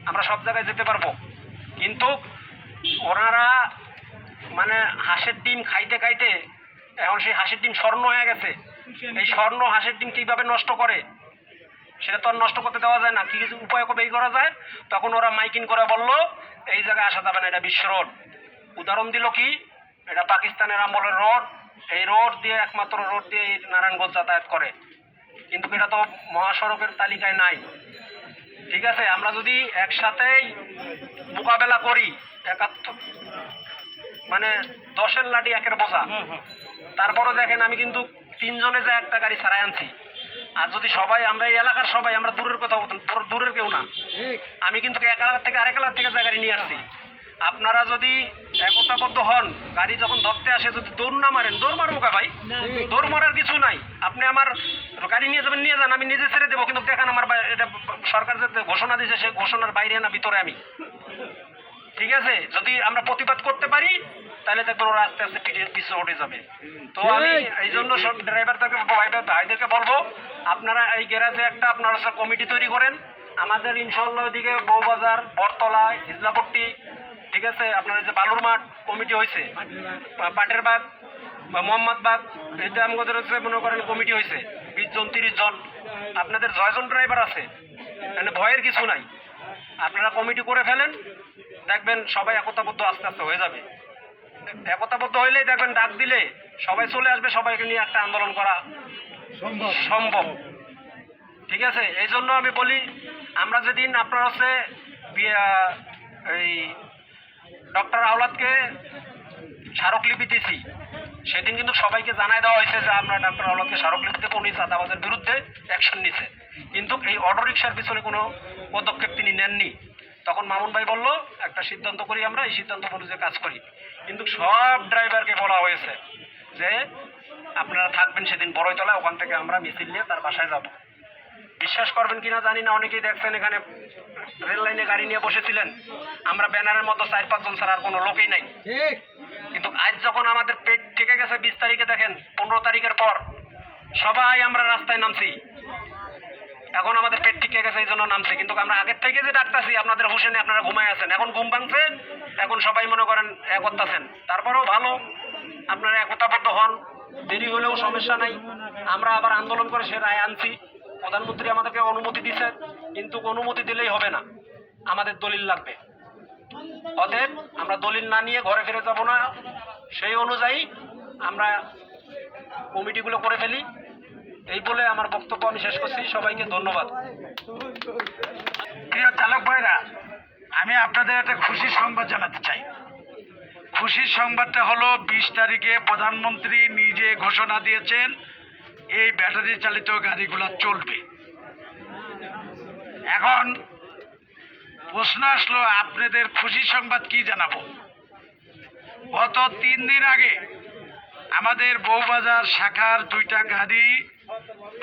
আমরা সব জায়গায় যেতে পারবো। কিন্তু ওনারা মানে হাঁসের ডিম খাইতে খাইতে এখন সেই হাঁসের ডিম স্বর্ণ হয়ে গেছে। এই স্বর্ণ হাঁসের ডিম কীভাবে নষ্ট করে সেটা তো আর নষ্ট করতে দেওয়া যায় না, কি কিছু উপায় বের করা যায়। তখন ওরা মাইকিং করে বললো এই জায়গায় আসা যাবে না, এটা বিশ্ব রোড। উদাহরণ দিল কি, এটা পাকিস্তানের আমলের রোড, এই রোড দিয়ে একমাত্র রোড দিয়ে এই নারায়ণগঞ্জ যাতায়াত করে, কিন্তু এটা তো মহাসড়কের তালিকায় নাই। ঠিক আছে, আমরা যদি একসাথেই মোকাবেলা করি, মানে 10-এর লাঠি 1-এর বোঝা। তারপরে দেখেন আমি কিন্তু 3 জনে যে একটা গাড়ি ছাড়াই আনছি, আর যদি সবাই আমরা এই এলাকার সবাই, আমরা দূরের কথা বলতাম, দূরের কেউ না, আমি কিন্তু এক এলাকা থেকে আরেক এলাকা থেকে গাড়ি নিয়ে আসছি। আপনারা যদি একতাবদ্ধ হন, গাড়ি যখন ধরতে আসে যদি দৌড় না মারেন, দৌড় মারবো কা ভাই? দৌড় মারার কিছু নাই। আপনি আমার গাড়ি নিয়ে যাবেন, নিয়ে যান, আমি নিজে ছেড়ে দেবো, কিন্তু দেখেন আমার এটা সরকার যে ঘোষণা দিয়েছে সেই ঘোষণার বাইরে না ভিতরে আমি। ঠিক আছে, যদি আমরা প্রতিবাদ করতে পারি তাহলে দেখবেন ওরা আস্তে আস্তে পিছু উঠে যাবে। তো আমি এই জন্য সব ড্রাইভারদেরকে ভাইদেরকে বলবো, আপনারা এই গ্যারাজে একটা আপনারা কমিটি তৈরি করেন। আমাদের ইনশাল্লাহ ওইদিকে বউবাজার, বটতলা, হিজলাপট্টি, ঠিক আছে, আপনার যে বালুর মাঠ কমিটি হয়েছে, পাটের বাগ বা মোহাম্মদবাগ, এতে আমাদের হচ্ছে মনে করেন কমিটি হয়েছে 20 জন 30 জন। আপনাদের 6 জন ড্রাইভার আছে, মানে ভয়ের কিছু নাই। আপনারা কমিটি করে ফেলেন, দেখবেন সবাই একতাবদ্ধ আস্তে আস্তে হয়ে যাবে। একতাবদ্ধ হইলেই দেখবেন ডাক দিলে সবাই চলে আসবে, সবাইকে নিয়ে একটা আন্দোলন করা সম্ভব। ঠিক আছে, এই জন্য আমি বলি, আমরা যেদিন আপনার হচ্ছে এই ডক্টর আওলাদকে স্মারকলিপি দিয়েছি, সেদিন কিন্তু সবাইকে জানাই দেওয়া হয়েছে যে আমরা ডক্টর আওলাদকে স্মারকলিপি দেবো, উনি চাঁদাবাজের বিরুদ্ধে অ্যাকশন নিছে। কিন্তু এই অটোরিকশার পিছনে কোনো পদক্ষেপ তিনি নেননি। তখন মামুন ভাই বলল একটা সিদ্ধান্ত করি, আমরা এই সিদ্ধান্ত অনুযায়ী কাজ করি। কিন্তু সব ড্রাইভারকে বলা হয়েছে যে আপনারা থাকবেন সেদিন বড়ইতলা, ওখান থেকে আমরা মিছিল নিয়ে তার বাসায় যাব। বিশ্বাস করবেন কিনা জানি না, অনেকেই দেখছেন এখানে রেল লাইনে গাড়ি নিয়ে বসেছিলেন, আমরা ব্যানারের মতো 4-5 জন ছাড়া আর কোনো লোকই নাই। কিন্তু আজ যখন আমাদের পেট থেকে গেছে 20 তারিখে, দেখেন 15 তারিখের পর সবাই আমরা রাস্তায় নামছি। এখন আমাদের পেট ঠিক গেছে এই জন্য নামছে, কিন্তু আমরা আগের থেকে যে ডাকতেছি আপনাদের হুসেনে আপনারা ঘুমায় আছেন, এখন ঘুম ভাঙছে, এখন সবাই মনে করেন এক করতেছেন। তারপরেও ভালো, আপনারা একতাবদ্ধ হন, দেরি হলেও সমস্যা নাই। আমরা আবার আন্দোলন করে সে রায় আনছি, প্রধানমন্ত্রী আমাদেরকে অনুমতি দিচ্ছে, কিন্তু অনুমতি দিলেই হবে না, আমাদের দলিল লাগবে। অতএব আমরা দলিল না নিয়ে ঘরে ফিরে যাব না, সেই অনুযায়ী আমরা কমিটিগুলো করে ফেলি। এই বলে আমার বক্তব্য আমি শেষ করছি। সবাইকে ধন্যবাদ। প্রিয় চালক ভাইরা, আমি আপনাদের একটা খুশির সংবাদ জানাতে চাই। খুশির সংবাদটা হলো 20 তারিখে প্রধানমন্ত্রী নিজে ঘোষণা দিয়েছেন এই ব্যাটারি চালিত গাড়িগুলো চলবে। এখন প্রশ্ন আসলো, আপনাদের খুশির সংবাদ কি জানাবো? গত 3 দিন আগে আমাদের বউবাজার শাখার 2টা গাড়ি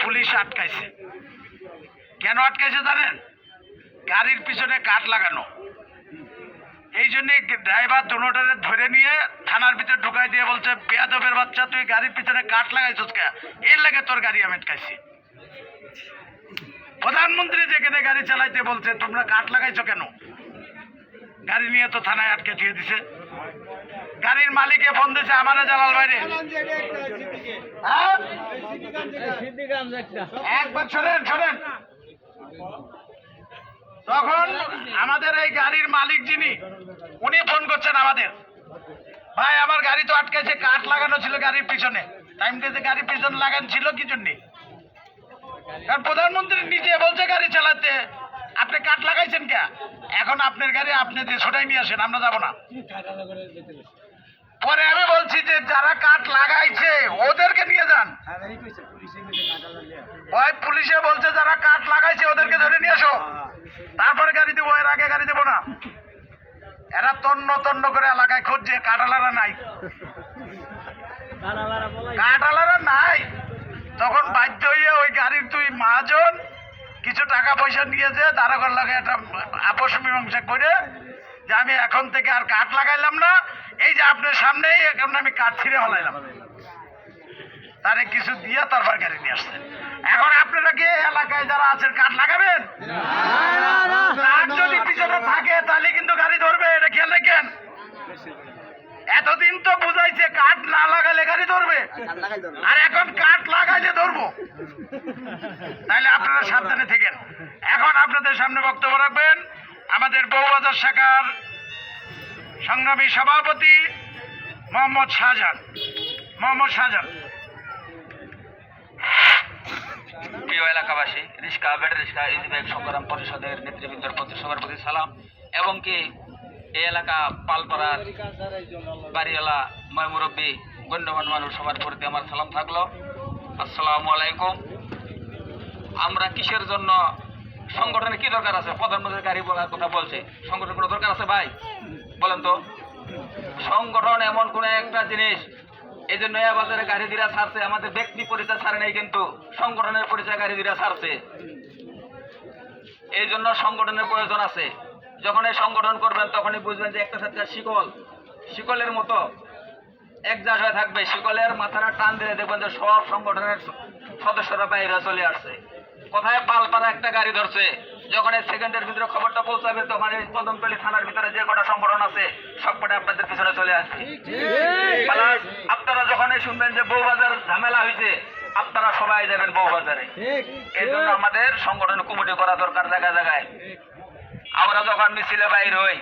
পুলিশ আটকাইছে। কেন আটকাইছে জানেন? গাড়ির পিছনে কাঠ লাগানো। এই জন্যে ড্রাইভার দুটোটারে ধরে নিয়ে থানার ভিতরে ঢুকাই দিয়ে বলছে, বেয়াদবের বাচ্চা, তুই গাড়ির পিছনে কাঠ লাগাইছিস কে? এর লাগে তোর গাড়ি আমি আটকাইছি। প্রধানমন্ত্রী যেখানে গাড়ি চালাইতে বলছে, তোমরা কাঠ লাগাইছো কেন? গাড়ি নিয়ে তো থানায় আটকে দিয়ে দিছে। গাড়ির মালিকে ফোন দিয়েছে আমারে, জালাল বাইরে একবার শোনেন শোনেন। তখন আমাদের এই গাড়ির মালিক যিনি, উনি ফোন করছেন আমাদের, ভাই আমার গাড়ি তো আটকাইছে, কাঠ লাগানো ছিল গাড়ির পিছনে। টাইম দিয়েছে, গাড়ির পিছনে লাগানো ছিল কি জন্যে? কারণ প্রধানমন্ত্রী নিজে বলছে গাড়ি চালাতে, আপনি কাঠ লাগাইছেন কে? এখন আপনার গাড়ি আপনি দিয়ে ছোটাই নিয়ে আসেন, আমরা যাবো না। পরে আমি বলছি যে যারা কাঠ লাগাইছে ওদেরকে নিয়ে যান। ওই পুলিশে বলছে যারা কাঠ লাগাইছে ওদেরকে ধরে নিয়ে আসো, তারপরে গাড়ি দেবো, এর আগে গাড়ি দেবো না। এরা তন্ন তন্ন করে এলাকায় খুঁজছে, কাঠালারা নাই, কাঠালারা নাই। তখন বাধ্য হইয়া ওই গাড়ির দুই মহাজন কিছু টাকা পয়সা নিয়েছে, দারোগার লাগে একটা আপোষ মীমাংসা করে যে আমি এখন থেকে আর কাঠ লাগাইলাম না, এই যে আপনার সামনেই এখন আমি কাঠ ছিঁড়ে হলাইলাম, তারে কিছু দিয়ে তারপর গাড়ি নিয়ে আসছেন। এখন আপনারা কি এলাকায় যারা আছেন কাঠ লাগাবেন? কাঠ যদি পিছনে থাকে তাহলে কিন্তু গাড়ি ধরবে, এটা খেয়াল রাখেন। এতদিন তো বুঝাইছে কাঠ না লাগালে গাড়ি ধরবে, আর এখন কাঠ লাগাইলে ধরবো। তাহলে আপনারা সাবধানে থাকেন। এখন আপনাদের সামনে বক্তব্য রাখবেন আমাদের বউবাজার শাখার সংগ্রামী সভাপতি মোহাম্মদ শাহজাহান। প্রিয় এলাকাবাসী, রিক্সা ব্যাটারি রিক্সা ইজিবাইক সংগ্রাম পরিষদের নেতৃবৃন্দের প্রতি সবার প্রতি সালাম, এবং কি এই এলাকা পালপাড়ার বাড়িওয়ালা ময়মুরব্বী গণ্যমান্য মানুষ সবার প্রতি আমার সালাম থাকলো। আসসালামু আলাইকুম। আমরা কিসের জন্য সংগঠনে কি দরকার আছে? প্রধানমন্ত্রীর গাড়ি বলার কথা বলছে, সংগঠনের কোনো দরকার আছে ভাই? বলেন তো। সংগঠন এমন কোন একটা জিনিস, এই যে নয়া বাজারে গাড়ি দিরা ছাড়ছে, আমাদের ব্যক্তি পরিচয় ছাড়ে নাই, কিন্তু সংগঠনের পরিচয় গাড়ি দিরা ছাড়ছে। এই জন্য সংগঠনের প্রয়োজন আছে। যখন এই সংগঠন করবেন তখনই বুঝবেন যে একটা সাথে শিকলের মতো একজাট হয়ে থাকবে। শিকলের মাথাটা টান দিলে দেখবেন যে সব সংগঠনের সদস্যরা বাইরে চলে আসছে। কোথায় পালপাড়া একটা গাড়ি ধরছে, যখন এই সেকেন্ডের ভিতরে খবরটা পৌঁছাবে তখন এই কদমতলী থানার ভিতরে যে কটা সংগঠন আছে সবকটা আপনাদের পিছনে চলে আসবে। আপনারা যখন শুনবেন যে বউবাজার ঝামেলা হয়েছে, আপনারা সবাই যাবেন বউবাজারে। এই জন্য আমাদের সংগঠন কমিটি করা দরকার জায়গায় জায়গায়। আমরা যখন মিছিলে বাইর হই,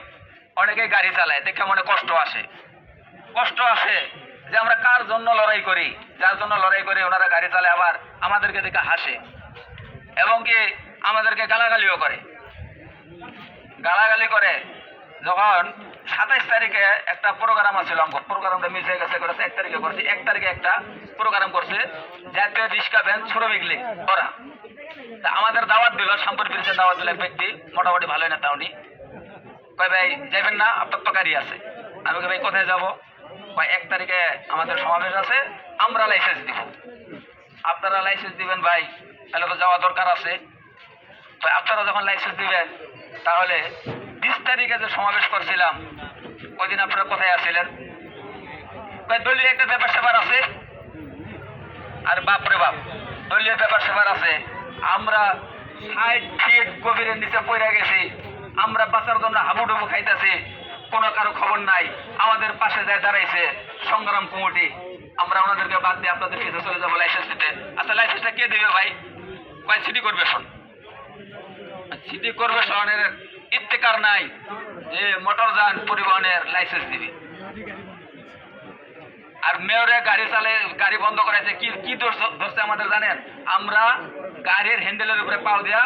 অনেকে গাড়ি চালায়, দেখে মনে কষ্ট আসে যে আমরা কার জন্য লড়াই করি। যার জন্য লড়াই করি ওনারা গাড়ি চালায়, আবার আমাদেরকে দেখে হাসে এবং কি আমাদেরকে গালাগালিও করে। যখন 27 তারিখে একটা প্রোগ্রাম আছিল, প্রোগ্রামটা মিস হয়ে গেছে, 1 তারিখে করছে। 1 তারিখে একটা প্রোগ্রাম করছে জাতীয় রিক্সা ভ্যান শ্রমিক লীগ ওরা। তা আমাদের দাওয়াত দিল, শামপুর ব্রিজের দাওয়াত দিল এক ব্যক্তি, মোটামুটি ভালোই নেতা উনি। কয় ভাই যাবেন না, আপনার তো গাড়ি আছে। আমি ভাই কোথায় যাবো? 1 তারিখে আমাদের সমাবেশ আছে, আমরা লাইসেন্স দিব। আপনারা লাইসেন্স দিবেন ভাই, তাহলে তো যাওয়া দরকার আছে। তো আপনারা যখন লাইসেন্স দিবেন, তাহলে 20 তারিখে যে সমাবেশ করছিলাম ওই দিন আপনারা কোথায় আছিলেন? দলীয় একটা ব্যাপার স্যাপার আছে। আর বাপরে বাপ, দলীয় ব্যাপার স্যাপার আছে। আমরা 60 ফিট গভীরের নিচে পড়ে গেছি, আমরা বাঁচার জন্য হাবুডুবু খাইতেছি, কোনো কারো খবর নাই। আমাদের পাশে যায় দাঁড়াইছে সংগ্রাম কমিটি, আমরা ওনাদেরকে বাদ দিয়ে আপনাদের কাছে চলে যাবো লাইসেন্স দিতে। আচ্ছা লাইসেন্সটা কে দেবে ভাই? সিটি কর্পোরেশনের ইত্তেকার নাই যে মোটরযান পরিবহনের লাইসেন্স দিবে। আর মেয়রে গাড়ি বন্ধ করেছে, কি দোষ ধরছে আমাদের জানেন? আমরা গাড়ির হ্যান্ডেলের উপরে পাও দেয়া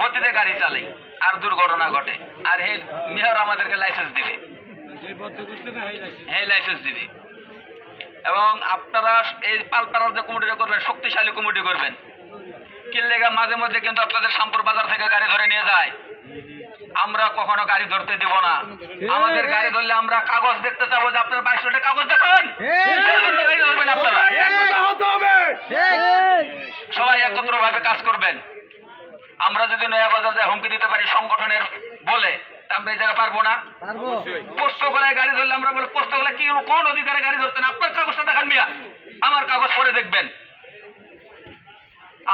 গতিতে গাড়ি চালাই আর দুর্ঘটনা ঘটে, আর এই মেয়র আমাদেরকে লাইসেন্স দিবে, লাইসেন্স দিবে। এবং আপনারা এই পালপাড়ার যে কমিটিটা করবেন, শক্তিশালী কমিটি করবেন। কিল্লেগা মাঝে মধ্যে কিন্তু আপনাদের শামপুর বাজার থেকে গাড়ি ধরে নিয়ে যায়, আমরা কখনো গাড়ি ধরতে দিব না। আমাদের গাড়ি ধরলে আমরা কাগজ দেখতে চাবো যে আপনার 22 কাগজ দেখান, গাড়ি ধরবেন আপনারা। সবাই একত্র ভাবে কাজ করবেন। আমরা যদি নয়া বাজার যায় হুমকি দিতে পারি সংগঠনের বলে, আমরা এই জায়গায় পারবো না। পোস্তগোলায় গাড়ি ধরলে আমরা বলে পোস্তগোলা কি কোন অধিকারে গাড়ি ধরতেন? আপনার কাগজটা দেখান মিয়া, আমার কাগজ পরে দেখবেন।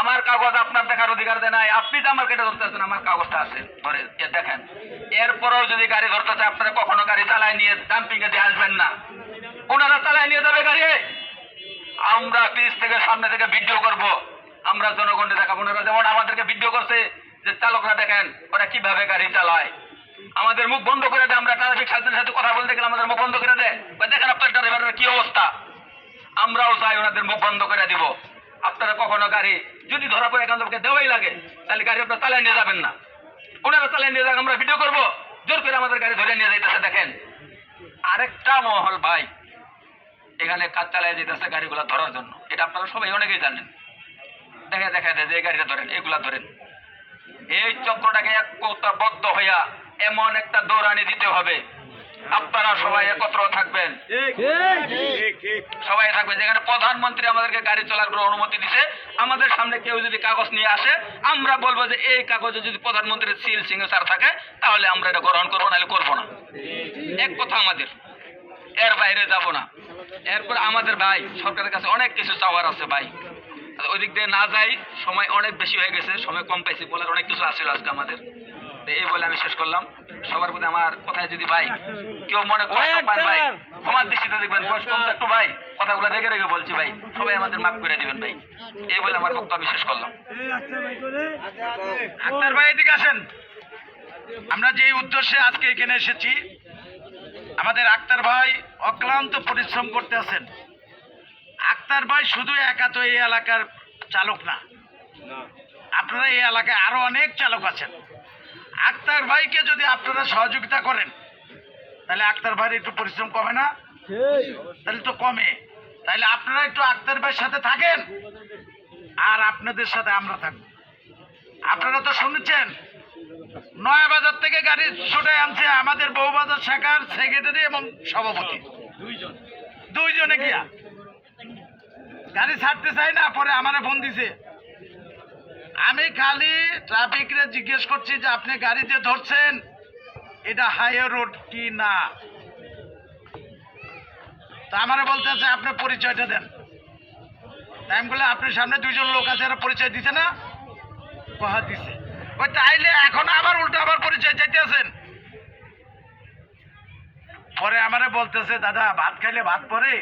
আমার কাগজ আপনার দেখার অধিকার দেয় নাই। আপনি তো আমার কেটে ধরতে আছেন, আমার কাগজটা আছে, ধরে দেখেন। এরপরেও যদি গাড়ি ধরতে চায়, আপনারা কখনো গাড়ি চালায় নিয়ে ডাম্পিং এ দিয়ে আসবেন না। ওনারা চালায় নিয়ে যাবে গাড়ি, আমরা পিছ থেকে সামনে থেকে ভিডিও করব, আমরা জনগণকে দেখাবো। ওনারা যেমন আমাদেরকে ভিডিও করছে যে চালকরা দেখেন ওরা কিভাবে গাড়ি চালায়, আমাদের মুখ বন্ধ করে দেয়। আমরা ট্রাফিক সাথীর সাথে কথা বলতে গেলে আমাদের মুখ বন্ধ করে দেয়, দেখেন আপনার ড্রাইভারের কি অবস্থা। আমরাও চাই ওনাদের মুখ বন্ধ করে দিব। আপনারা কখনো গাড়ি যদি ধরা পড়ে এখান থেকে দেওয়াই লাগে, তাহলে গাড়ি আপনারা চালায় নিয়ে যাবেন না। ওনারা চালায় নিয়ে যাক, আমরা ভিডিও করবো, জোর করে আমাদের গাড়ি ধরে নিয়ে যাইতেছে। দেখেন আরেকটা মহল ভাই এখানে কাজ চালায় যেতেছে গাড়িগুলা ধরার জন্য, এটা আপনারা সবাই অনেকেই জানেন। দেখা দেয় যে এই গাড়িটা ধরেন, এগুলা ধরেন। এই চক্রটাকে একতাবদ্ধ হইয়া এমন একটা দৌড়ানি দিতে হবে আপনারা সবাই একত্র থাকবেন, সবাই থাকবেন। যেখানে প্রধানমন্ত্রী আমাদেরকে গাড়ি চলার কোনো অনুমতি দিছে, আমাদের সামনে কেউ যদি কাগজ নিয়ে আসে, আমরা বলবো যে এই কাগজে যদি প্রধানমন্ত্রীর সিল সিগনেচার থাকে তাহলে আমরা এটা গ্রহণ করবো, নাহলে করবো না। এক কথা আমাদের, এর বাইরে যাব না। এরপর আমাদের ভাই সরকারের কাছে অনেক কিছু চাওয়ার আছে ভাই, ওই দিক দিয়ে না যাই, সময় অনেক বেশি হয়ে গেছে, সময় কম পাইছি, বলার অনেক কিছু আছে আজকে আমাদের। তো এই বলে আমি শেষ করলাম। সবার প্রতি আমার কথায় যদি ভাই কেউ মনে কষ্ট পান ভাই, আমার দৃষ্টিতে দেখবেন, বয়স কম তো একটু ভাই, কথাগুলো রেগে রেগে বলছি ভাই, সবাই আমাদের মাফ করে দিবেন ভাই। এই বলে আমার বক্তব্য আমি শেষ করলাম। আক্তার ভাই এদিকে আসেন। আমরা যে উদ্দেশ্যে আজকে এখানে এসেছি, আমাদের আক্তার ভাই অক্লান্ত পরিশ্রম করতে আছেন। আক্তার ভাই শুধু একা তো এই এলাকার চালক না, আপনারা এই এলাকায় আরো অনেক চালক আছেন। আক্তার ভাইকে যদি আপনারা সহযোগিতা করেন তাহলে আক্তার ভাইয়ের একটু পরিশ্রম কমে না? তাহলে তো কমে। তাহলে আপনারা একটু আক্তার ভাইয়ের সাথে থাকেন, আর আপনাদের সাথে আমরা থাকবো। আপনারা তো শুনেছেন নয়াবাজার থেকে গাড়ি ছুটে আনছে আমাদের বউবাজার শাখার সেক্রেটারি এবং সভাপতি, দুইজনে গিয়া গাড়ি ছাড়তে চাই না, পরে আমারে ফোন দিছে। আমি খালি ট্রাফিকরে জিজ্ঞেস করছি যে আপনি গাড়ি যে ধরছেন এটা হাইওয়ে রোড কি না, তা আমারে বলতেছে আপনি পরিচয়টা দেন। তাই আমি বলে আপনার সামনে দুইজন লোক আছে, এরা পরিচয় দিছে না? কথা দিছে। ওই তাইলে এখন আবার উল্টো আবার পরিচয় চাইতে আছেন। পরে আমারে বলতেছে দাদা ভাত খাইলে ভাত পরে,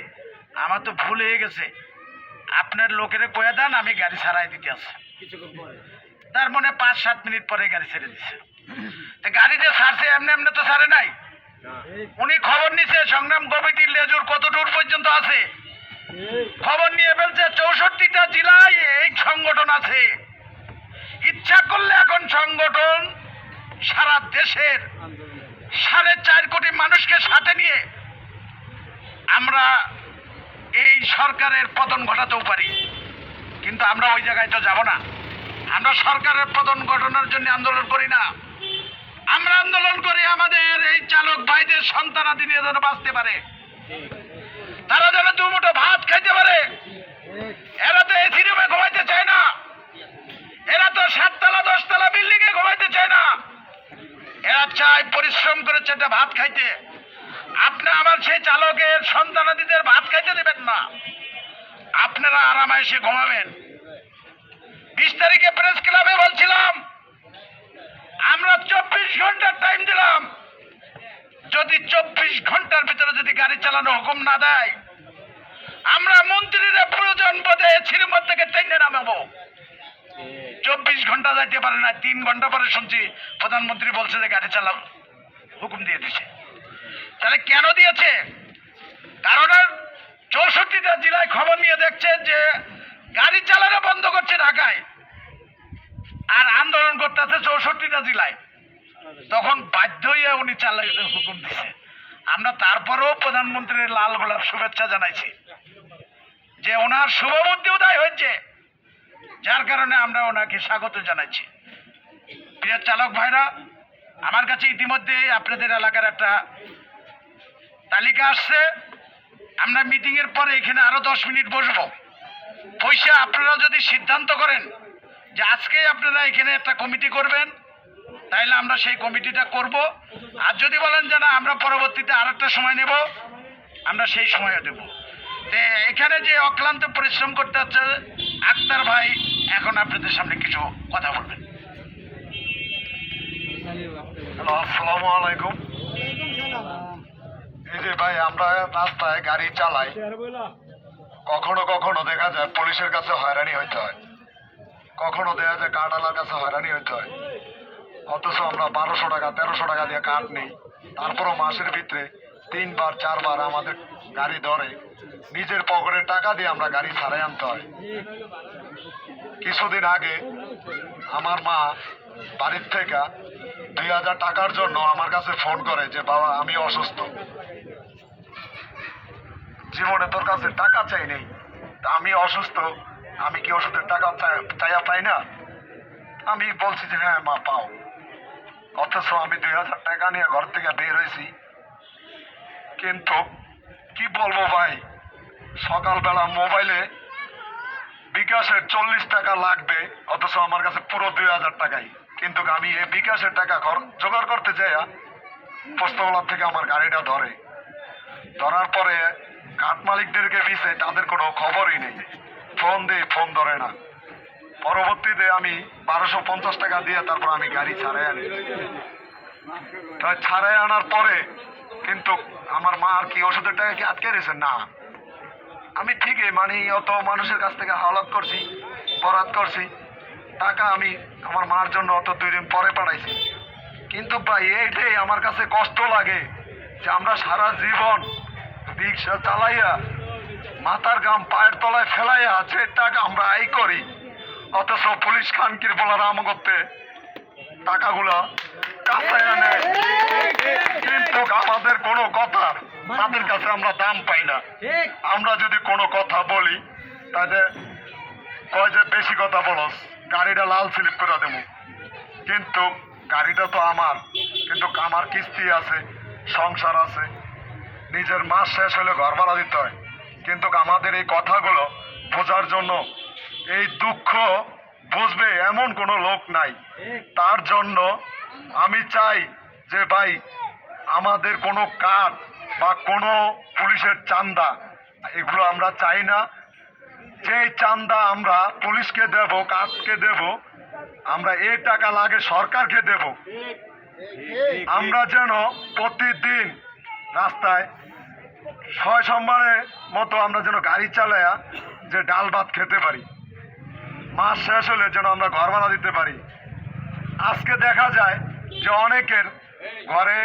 আমার তো ভুল হয়ে গেছে, আপনার লোকেরে কয়ে দেন আমি গাড়ি ছাড়াই দিতে আছে। তার মনে 5-7 মিনিট পরে গাড়ি ছেড়ে দিছে। গাড়ি যে ছাড়ছে এমনি এমনি তো ছাড়ে নাই, উনি খবর নিছে সংগ্রাম কমিটির লেজুর কত দূর পর্যন্ত আছে, খবর নিয়ে ফেলছে 64টা জেলায় এই সংগঠন আছে। ইচ্ছা করলে এখন সংগঠন সারা দেশের 4.5 কোটি মানুষকে সাথে নিয়ে আমরা এই সরকারের পতন ঘটাতেও পারি, কিন্তু আমরা ওই জায়গায় তো যাব না। আমরা সরকারের পতন ঘটানোর জন্য আন্দোলন করি না, আমরা আন্দোলন করি আমাদের এই চালক ভাইদের সন্তানাদি নিয়ে যেন বাঁচতে পারে, তারা যেন দুমুঠো ভাত খাইতে পারে। এরা তো এসি রুমে ঘুমাইতে চায় না, এরা তো 7তলা 10তলা বিল্ডিং এ ঘুমাইতে চায় না, এরা চায় পরিশ্রম করে একটা ভাত খাইতে। আপনি আমার সেই চালকের সন্তানাদিদের ভাত খাইতে দেবেন না, আপনারা আরামে এসে ঘুমাবেন। 20 তারিখে প্রেস ক্লাবে বলছিলাম আমরা 24 ঘন্টার টাইম দিলাম, যদি 24 ঘন্টার ভিতরে যদি গাড়ি চালানো হুকুম না দেয় আমরা মন্ত্রীরা প্রয়োজন বোধে এসির মধ্যে থেকে টেনে নামাবো। 24 ঘন্টা যাইতে পারে না, 3 ঘন্টা পরে শুনছি প্রধানমন্ত্রী বলছে যে গাড়ি চালাও, হুকুম দিয়ে দিছে। তাহলে কেন দিয়েছে? কারণ 64টা জেলায় খবর নিয়ে দেখছে যে গাড়ি চালানো বন্ধ করছে ঢাকায়, আর আন্দোলন করতেছে 64টা জেলায়। তখন বাধ্য হয়ে উনি চালাইতে হুকুম দিছে। আমরা তারপরেও প্রধানমন্ত্রীর লাল গোলাপ শুভেচ্ছা জানাইছি যে ওনার শুভবুদ্ধি উদয় হয়েছে, যার কারণে আমরা ওনাকে স্বাগত জানাচ্ছি। প্রিয় চালক ভাইরা, আমার কাছে ইতিমধ্যে আপনাদের এলাকার একটা তালিকা আসছে। আমরা মিটিং এর পরে এখানে আরো 10 মিনিট বসবো, বসে আপনারা যদি সিদ্ধান্ত করেন যে আজকে আপনারা এখানে একটা কমিটি করবেন, তাইলে আমরা সেই কমিটিটা করব। আর যদি বলেন যে না আমরা পরবর্তীতে আর একটা সময় নেব, আমরা সেই সময়ও দেব। এখানে যে অক্লান্ত পরিশ্রম করতে হচ্ছে আক্তার ভাই এখন আপনাদের সামনে কিছু কথা বলবেন। হ্যালো, আসসালামু আলাইকুম। এই যে ভাই আমরা রাস্তায় গাড়ি চালাই, কখনো কখনো দেখা যায় পুলিশের কাছে হয়রানি হইতে হয়, কখনো দেখা যায় কার্ডওয়ালার কাছে হয়রানি হইতে হয়, অথচ আমরা 1200 টাকা 1300 টাকা দিয়ে কার্ড নিই, তারপরও মাসের ভিতরে 3বার 4বার আমাদের গাড়ি ধরে, নিজের পকেটের টাকা দিয়ে আমরা গাড়ি ছাড়াই আনতে হয়। কিছুদিন আগে আমার মা বাড়ির থেকে 2000 টাকার জন্য আমার কাছে ফোন করে যে বাবা আমি অসুস্থ, জীবনে তোর কাছে টাকা চাই নেই, আমি অসুস্থ, আমি কি ওষুধের টাকা চাইয়া পাই না? আমি বলছি যে হ্যাঁ মা পাও, অথচ আমি 2000 টাকা নিয়ে ঘর থেকে বের হয়েছি, কিন্তু কি বলবো ভাই, সকালবেলা মোবাইলে বিকাশের 40 টাকা লাগবে, অথচ আমার কাছে পুরো 2000 টাকাই। কিন্তু আমি এই বিকাশের টাকা জোগাড় করতে যাই পোস্তগোলা থেকে আমার গাড়িটা ধরার পরে কাঠ মালিকদেরকে দিছে, তাদের কোনো খবরই নেই, ফোন দিয়ে ফোন ধরে না। পরবর্তীতে আমি 1250 টাকা দিয়ে তারপর আমি গাড়ি ছাড়াই আনি। তাই ছাড়াই আনার পরে কিন্তু আমার মা আর কি ওষুধের টাকা কি আটকে রয়েছে না, আমি ঠিকই মানে অত মানুষের কাছ থেকে হাওলাত করছি, বরাত করছি, টাকা আমি আমার মার জন্য অত 2 দিন পরে পাঠাইছি। কিন্তু ভাই এইটাই আমার কাছে কষ্ট লাগে যে আমরা সারা জীবন রিক্সা চালাইয়া মাথার গাম পায়ের তলায় ফেলাইয়া যে টাকা আমরা আয় করি, অথচ পুলিশ খানকির বলার আম করতে টাকাগুলা কাছায় আনে, কিন্তু আমাদের কোনো কথা তাদের কাছে আমরা দাম পাই না। আমরা যদি কোনো কথা বলি তাদের কয় যে বেশি কথা বলস, গাড়িটা লাল স্লিপ করে দেবো। কিন্তু গাড়িটা তো আমার, কিন্তু আমার কিস্তি আছে, সংসার আছে, নিজের মাস শেষ হলে ঘর ভাড়া দিতে হয়। কিন্তু আমাদের এই কথাগুলো বোঝার জন্য, এই দুঃখ বুঝবে এমন কোনো লোক নাই। তার জন্য আমি চাই যে ভাই আমাদের কোনো কার্ড বা কোনো পুলিশের চাঁদা এগুলো আমরা চাই না। যেই চাঁদা আমরা পুলিশকে দেব, কার্ডকে দেব, আমরা এই টাকা লাগে সরকারকে দেব। আমরা যেন প্রতিদিন রাস্তায় 6 সম্মানের মতো আমরা যেন গাড়ি চালায়া যে ডাল ভাত খেতে পারি, মাস শেষ হলে যেন আমরা ঘর ভাড়া দিতে পারি। আজকে দেখা যায় যে অনেকের ঘরে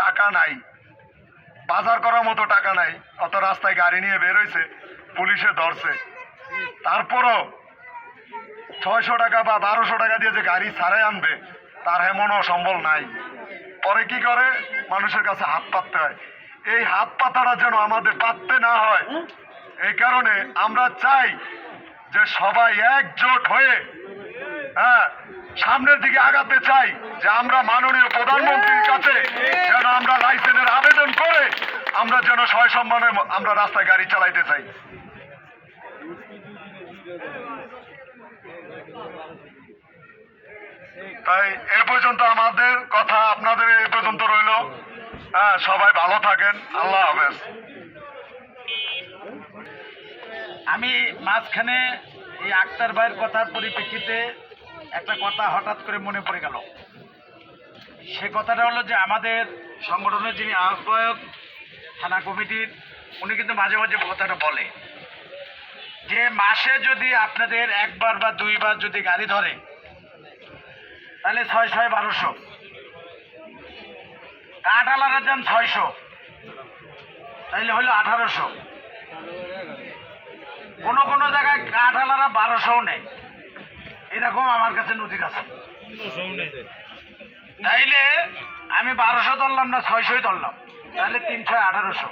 টাকা নাই, বাজার করার মতো টাকা নাই, অত রাস্তায় গাড়ি নিয়ে বেরোইছে, পুলিশে ধরছে, তারপরও 600 টাকা বা 1200 টাকা দিয়ে যে গাড়ি ছাড়াই আনবে তার এমনও সম্বল নাই। পরে কি করে, মানুষের কাছে হাত পাততে হয়। এই হাত পাতাটা যেন আমাদের পাততে না হয়, এই কারণে আমরা চাই যে সবাই একজোট হয়ে সামনের দিকে আগাতে চাই, যে আমরা মাননীয় প্রধানমন্ত্রীর কাছে যেন আমরা লাইসেন্সের আবেদন করে আমরা যেন সসম্মানে আমরা রাস্তায় গাড়ি চালাইতে চাই। তাই এ পর্যন্ত আমাদের কথা, আপনাদের এই পর্যন্ত রইল। সবাই ভালো থাকেন, আল্লাহ হাফেজ। আমি মাঝখানে এই আক্তার ভাইয়ের কথার পরিপ্রেক্ষিতে একটা কথা হঠাৎ করে মনে পড়ে গেল। সে কথাটা হলো যে আমাদের সংগঠনের যিনি আহ্বায়ক থানা কমিটির, উনি কিন্তু মাঝে মাঝে কথাটা বলে যে মাসে যদি আপনাদের 1 বার বা 2 বার যদি গাড়ি ধরে তাহলে 6 1200, কাঠআলারা যান 600, তাইলে হলো 1800। কোনো কোনো জায়গায় কাঠআলারা 1200 নেয়, এরকম আমার কাছে নথি আছে। তাইলে আমি 1200 ধরলাম না 600 ধরলাম, তাহলে 300 1800।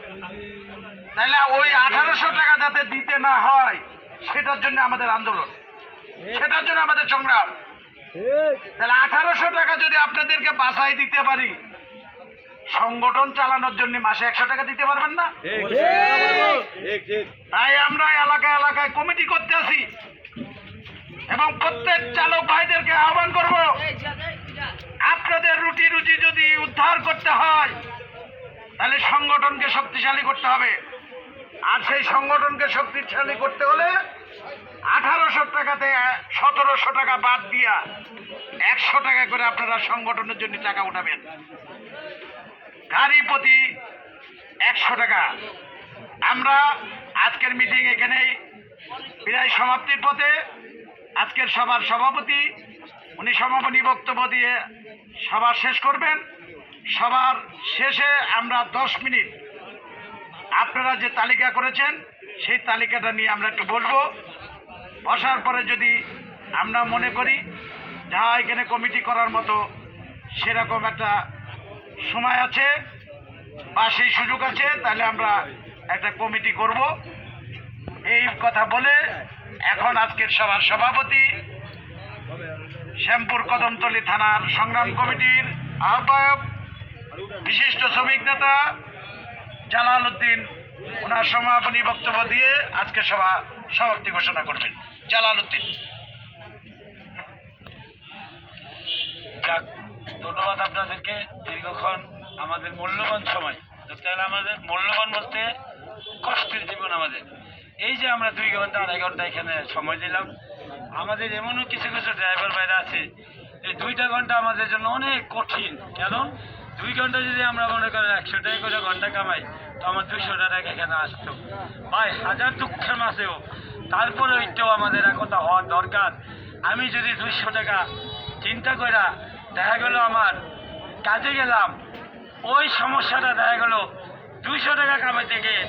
তাহলে ওই 1800 টাকা যাতে দিতে না হয় সেটার জন্য আমাদের আন্দোলন, সেটার জন্য আমাদের সংগ্রাম। তাহলে 1800 টাকা যদি আপনাদেরকে বাঁচাই দিতে পারি, সংগঠন চালানোর জন্য মাসে 100 টাকা দিতে পারবেন না? তাই আমরা এলাকায় এলাকায় কমিটি করতে আসি এবং প্রত্যেক চালক ভাইদেরকে আহ্বান করব, আপনাদের রুটি রুজি যদি উদ্ধার করতে হয় তাহলে সংগঠনকে শক্তিশালী করতে হবে। আর সেই সংগঠনকে শক্তিশালী করতে হলে 1800 টাকাতে 1700 টাকা বাদ দিয়া 100 টাকা করে আপনারা সংগঠনের জন্য টাকা উঠাবেন। গাড়ি প্রতি 100 টাকা। আমরা আজকের মিটিং এখানেই প্রায় সমাপ্তির পথে। আজকের সভার সভাপতি উনি সমাপনী বক্তব্য দিয়ে সভা শেষ করবেন। সভার শেষে আমরা 10 মিনিট আপনারা যে তালিকা করেছেন সেই তালিকাটা নিয়ে আমরা একটু বলবো। বসার পরে যদি আমরা মনে করি যা এখানে কমিটি করার মতো সেরকম একটা সময় আছে বা সেই সুযোগ আছে, তাহলে আমরা একটা কমিটি করব। এই কথা বলে এখন আজকের সভার সভাপতি, শ্যামপুর কদমতলী থানার সংগ্রাম কমিটির আহ্বায়ক, বিশিষ্ট শ্রমিক নেতা জালাল উদ্দিন ওনার সমাপনী বক্তব্য দিয়ে আজকে সভা সমাপ্তি ঘোষণা করবেন। জালাল উদ্দিন। যাক, ধন্যবাদ আপনাদেরকে। দীর্ঘক্ষণ আমাদের মূল্যবান সময়, তাহলে আমাদের মূল্যবান বলতে কষ্টের জীবন আমাদের। এই যে আমরা 2 ঘন্টা 2.5 ঘন্টা এখানে সময় দিলাম, আমাদের এমনও কিছু কিছু ড্রাইভার বাইরে আছে এই 2টা ঘন্টা আমাদের জন্য অনেক কঠিন। কারণ 2 ঘন্টা যদি আমরা মনে করেন 100 টাকা করে ঘন্টা কামাই, তো আমার 200 টাকা এখানে আসতো। ভাই, হাজার দুঃখের মাঝেও তারপরে একটু আমাদের একতা হওয়ার দরকার। আমি যদি 200 টাকা চিন্তা করে দেখা গেল আমার কাজে গেলাম, ওই সমস্যাটা দেখা গেল 200 টাকা কামাইতে গিয়ে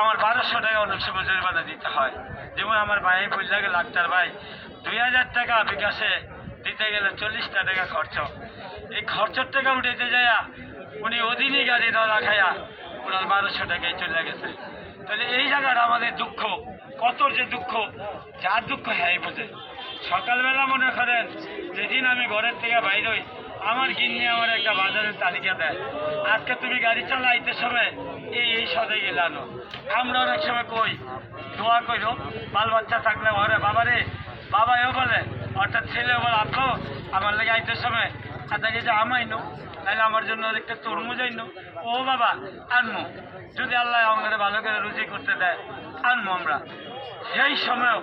আমার 1200 টাকা অনেক সময় জরিমানা দিতে হয়। যেমন আমার ভাই বললে গেল ডাক্তার ভাই 2000 টাকা বিকাশে দিতে গেলে 40টা টাকা খরচ। এই খরচের টাকা উঠেতে যায় উনি ওদিনই গাড়ি ধরা খায়া ওনার 1200 টাকায় চলে গেছে। তাহলে এই জায়গাটা আমাদের দুঃখ, কত যে দুঃখ, যার দুঃখ হ্যাঁ বোঝে। সকালবেলা মনে করেন যেদিন আমি ঘরের থেকে বাইর হই, আমার গিন্নি আমার একটা বাজারের তালিকা দেয়, আজকে তুমি গাড়ি চালাইতে সময় এই সদাই গেলানো। আমরা অনেক সময় কই দোয়া করো, বাল বাচ্চা থাকলে ঘরে বাবারে, বাবা এও বলে অর্থাৎ ছেলেও বলে আব্বু আমার লেগে আইতে সময় আধা কেজি আম আইনো, তাহলে আমার জন্য একটা তরমুজ আইনো। ও বাবা আনমো, যদি আল্লাহ আমাদের ভালো করে রুজি করতে দেয় আনমো আমরা। সেই সময়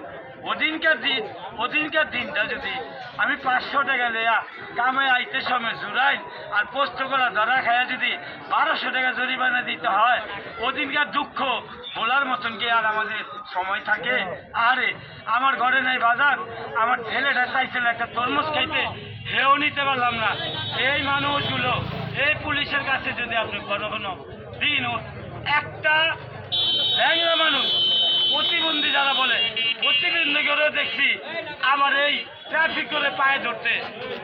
ওদিনকার দিনটা যদি আমি 500 টাকা লেয়া কামে আইতে সময় জুড়াই আর পোস্ত করা ধরা খায়া যদি 1200 টাকা জরিমানা দিতে হয়, ওদিনকার দুঃখ বলার মতন কি আর আমাদের সময় থাকে? আরে আমার ঘরে নেই বাজার, আমার ছেলেটা চাইছিল একটা তরমুজ খাইতে, হেও নিতে পারলাম না। এই মানুষগুলো এই পুলিশের কাছে যদি আপনি ঘন ঘন দিন, একটা ব্যাংলা মানুষ প্রতিবন্ধী যারা বলে প্রতিবন্ধী করেও দেখছি আমার এই ট্রাফিক করে পায়ে ধরতে,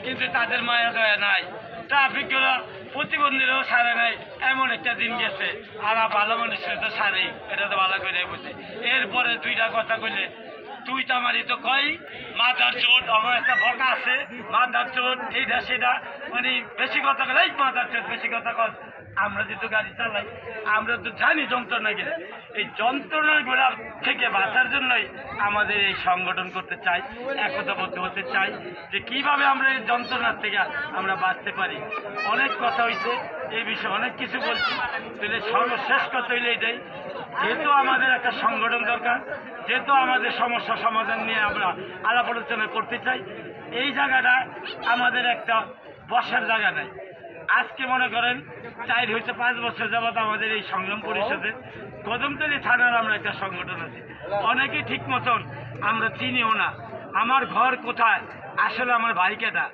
কিন্তু তাদের মায়া দয়া নাই। ট্রাফিক করে প্রতিবন্ধীরাও ছাড়ে নাই, এমন একটা দিন গেছে। আর ভালো মানুষের তো ছাড়েই, এটা তো ভালো করে বুঝে। এরপরে 2টা কথা কইলে তুই তো আমারই তো কই মাথার চোট, আমার একটা বকা আছে মাথার চোট, এইটা সেটা, মানে বেশি কথা কয় এই মাথার চোট, বেশি কথা কর। আমরা যেহেতু গাড়ি চালাই আমরা তো জানি যন্ত্রণা গেলে, এই যন্ত্রণাগুলো থেকে বাঁচার জন্যই আমাদের এই সংগঠন করতে চাই, একতাবদ্ধ হতে চাই যে কিভাবে আমরা এই যন্ত্রণার থেকে আমরা বাঁচতে পারি। অনেক কথা হয়েছে এই বিষয়ে, অনেক কিছু বলছি, তাহলে সর্বশেষ কথা হইলে এটাই, যেহেতু আমাদের একটা সংগঠন দরকার, যেহেতু আমাদের সমস্যা সমাধান নিয়ে আমরা আলাপ আলোচনা করতে চাই, এই জায়গাটা আমাদের একটা বসার জায়গা নাই। আজকে মনে করেন 4 বছর যাবৎ আমাদের এই সংগ্রাম পরিষদের কদমতলী থানার আমরা একটা সংগঠন আছে, অনেকেই ঠিক মতন আমরা চিনিও না। আমার ঘর কোথায়, আসলে আমার ভাইকেটা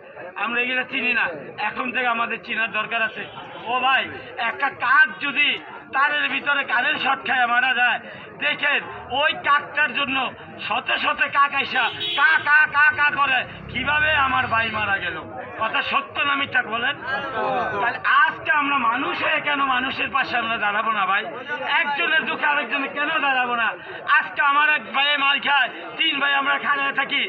আমরা এগুলো চিনি না, এখন থেকে আমাদের চিনার দরকার আছে। ও ভাই, একটা কাক যদি তারের ভিতরে কারেন্ট শর্ট খায় মারা যায়, দেখেন ওই কাকটার জন্য শত শত কাক আইসা কা কা কা কা করে, কিভাবে আমার ভাই মারা গেল। কথা সত্য না মিথ্যা বলেন? তাহলে আজকে আমরা মানুষ হয়ে কেন মানুষের পাশে আমরা দাঁড়াবো না ভাই? একজনের দুঃখে আরেকজনের কেন দাঁড়াবো না? আজকে আমার 1 ভাই মার খায়, 3 ভাই আমরা খাড়ায় থাকি,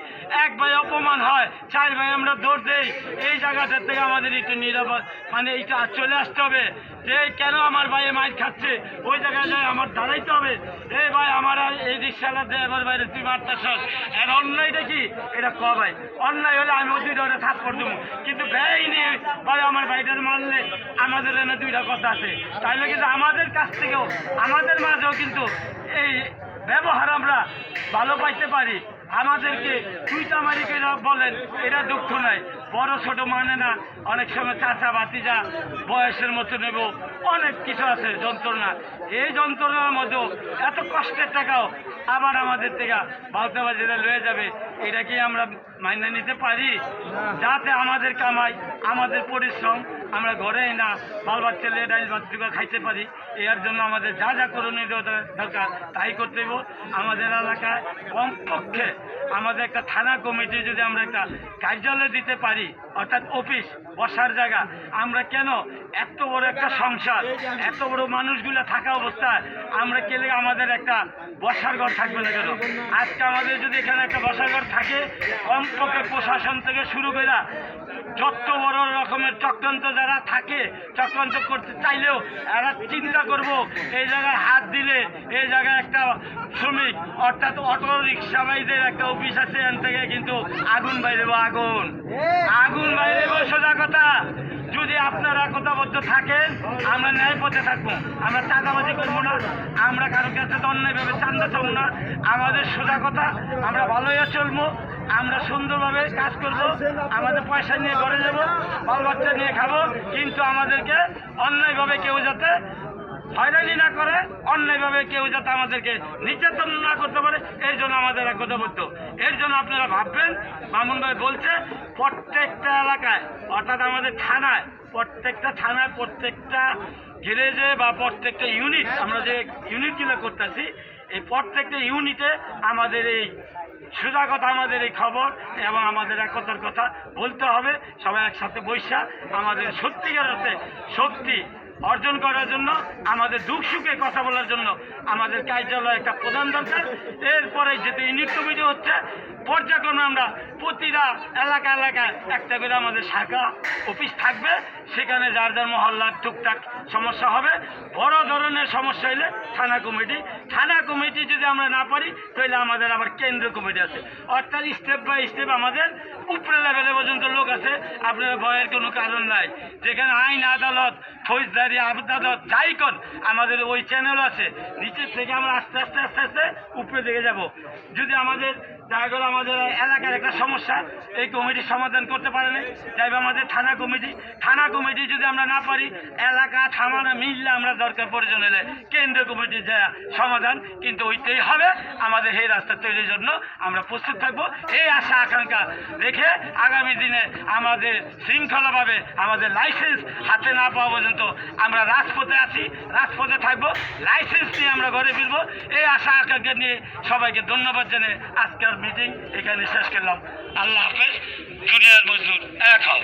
1 ভাই অপমান হয়, 4 ভাই আমরা দৌড় দেই। এই জায়গাটার থেকে আমাদের একটু নিরাপদ, মানে এইটা চলে আসতে হবে যে কেন আমার ভাই মার খাচ্ছে, ওই জায়গায় যায় আমার দাঁড়াইতে হবে। এই ভাই আমার এই রিক্সাওয়ালা ড্রাইভার বাইরে তুই মারতেছ, এর অন্যায়টা কি? এটা ক ভাই, অন্যায় হলে আমি ওই 2টা থাপ্পড় দেবো, কিন্তু ব্যয় নিয়ে ভাই আমার ভাইটার মারলে আমাদের এনে 2টা কথা আছে। তাইলে কিন্তু আমাদের কাছ থেকেও আমাদের মাঝেও কিন্তু এই ব্যবহার আমরা ভালো পাইতে পারি। আমাদেরকে তুইটা মারিকে বলেন, এটা দুঃখ নাই, বড় ছোট মানে না, অনেক সময় চাচা ভাতিজা বয়সের মতো নেব, অনেক কিছু আছে যন্ত্রণা। এই যন্ত্রণার মধ্যেও এত কষ্টের টাকাও আবার আমাদের থেকে বাউতাবাজিরা লয়ে যাবে, এটা কি আমরা মাইনে নিতে পারি? যাতে আমাদের কামাই, আমাদের পরিশ্রম আমরা ঘরে না বাল বাচ্চা লে ডাইল বাচ্চা খাইতে পারি, এর জন্য আমাদের যা যা করণীয় দরকার তাই করতে দেব। আমাদের এলাকায় কমপক্ষে আমাদের একটা থানা কমিটি যদি আমরা একটা কার্যালয় দিতে পারি, অর্থাৎ অফিস বসার জায়গা, আমরা কেন এত বড় একটা সংসার, এত বড় মানুষগুলো থাকা অবস্থায় আমরা কেলে আমাদের একটা বসার ঘর থাকবে না কেন? আজকে আমাদের যদি এখানে একটা বসার ঘর থাকে, কমপক্ষে প্রশাসন থেকে শুরু করে যত বড় রকমের চক্রান্ত যারা থাকে, চক্রান্ত করতে চাইলেও এরা চিন্তা করব এই জায়গায় হাত দিলে এই জায়গায় একটা শ্রমিক অর্থাৎ অটো রিক্সাবাইদের একটা অফিস আছে, এখান থেকে কিন্তু আগুন বাইরে আগুন বাইরে সোজা কথা। যদি আপনারা কথাবদ্ধ থাকেন আমরা ন্যায় পথে থাকবো, আমরা চাঁদাবাজি করবো না, আমরা কারোর কাছে তো অন্যায়ভাবে চান্দা চাবো না, আমাদের সোজা কথা আমরা ভালোই চলবো, আমরা সুন্দরভাবে কাজ করবো, আমাদের পয়সা নিয়ে ঘরে যাবো, বাল বাচ্চা নিয়ে খাবো, কিন্তু আমাদেরকে অন্যায়ভাবে কেউ যাতে হয়রানি না করে, অন্যায়ভাবে কেউ যাতে আমাদেরকে নির্যাতন না করতে পারে, এর জন্য আমাদের একতাবদ্ধ। এর জন্য আপনারা ভাববেন, মামুন ভাই বলছে প্রত্যেকটা এলাকায় অর্থাৎ আমাদের থানায়, প্রত্যেকটা থানায়, প্রত্যেকটা গ্যারেজে বা প্রত্যেকটা ইউনিট, আমরা যে ইউনিটগুলো করতেছি এই প্রত্যেকটা ইউনিটে আমাদের এই সোজা কথা, আমাদের এই খবর এবং আমাদের একতার কথা বলতে হবে। সবাই একসাথে বৈশা আমাদের সত্যিকার অর্থে শক্তি অর্জন করার জন্য, আমাদের দুঃখ সুখে কথা বলার জন্য আমাদের কার্যালয় একটা প্রধান দরকার। এরপরে যেহেতু ইউনিট কমিটি হচ্ছে, পর্যায়ক্রমে আমরা প্রতিটা এলাকায় একটা করে আমাদের শাখা অফিস থাকবে, সেখানে যার যার মহল্লার টুকটাক সমস্যা হবে। বড় ধরনের সমস্যা হলে থানা কমিটি যদি আমরা না পারি তাহলে আমাদের আবার কেন্দ্র কমিটি আছে, অর্থাৎ স্টেপ বাই স্টেপ আমাদের উপরে লেভেলে পর্যন্ত লোক আছে। আপনার ভয়ের কোনো কারণ নাই, যেখানে আইন আদালত ফৌজদারি আদালত যাই কর আমাদের ওই চ্যানেল আছে, নিচের থেকে আমরা আস্তে আস্তে উপরে দিকে যাব। যদি আমাদের দেখা গেল আমাদের এলাকার একটা সমস্যা এই কমিটি সমাধান করতে পারে না, যাইবে আমাদের থানা কমিটি যদি আমরা না পারি, এলাকা থানা মিললে আমরা দরকার প্রয়োজন হলে কেন্দ্রীয় কমিটির যা সমাধান কিন্তু ওইটাই হবে। আমাদের এই রাস্তা তৈরির জন্য আমরা প্রস্তুত থাকবো, এই আশা আকাঙ্ক্ষা রেখে আগামী দিনে আমাদের শৃঙ্খলাভাবে আমাদের লাইসেন্স হাতে না পাওয়া পর্যন্ত আমরা রাজপথে থাকবো, লাইসেন্স নিয়ে আমরা ঘরে ফিরবো। এই আশা আকাঙ্ক্ষা নিয়ে সবাইকে ধন্যবাদ জানিয়ে আজকের মিটিং এখানে শেষ করলাম। আল্লাহ হাফেজ। দুনিয়ার মজদুর এক হও।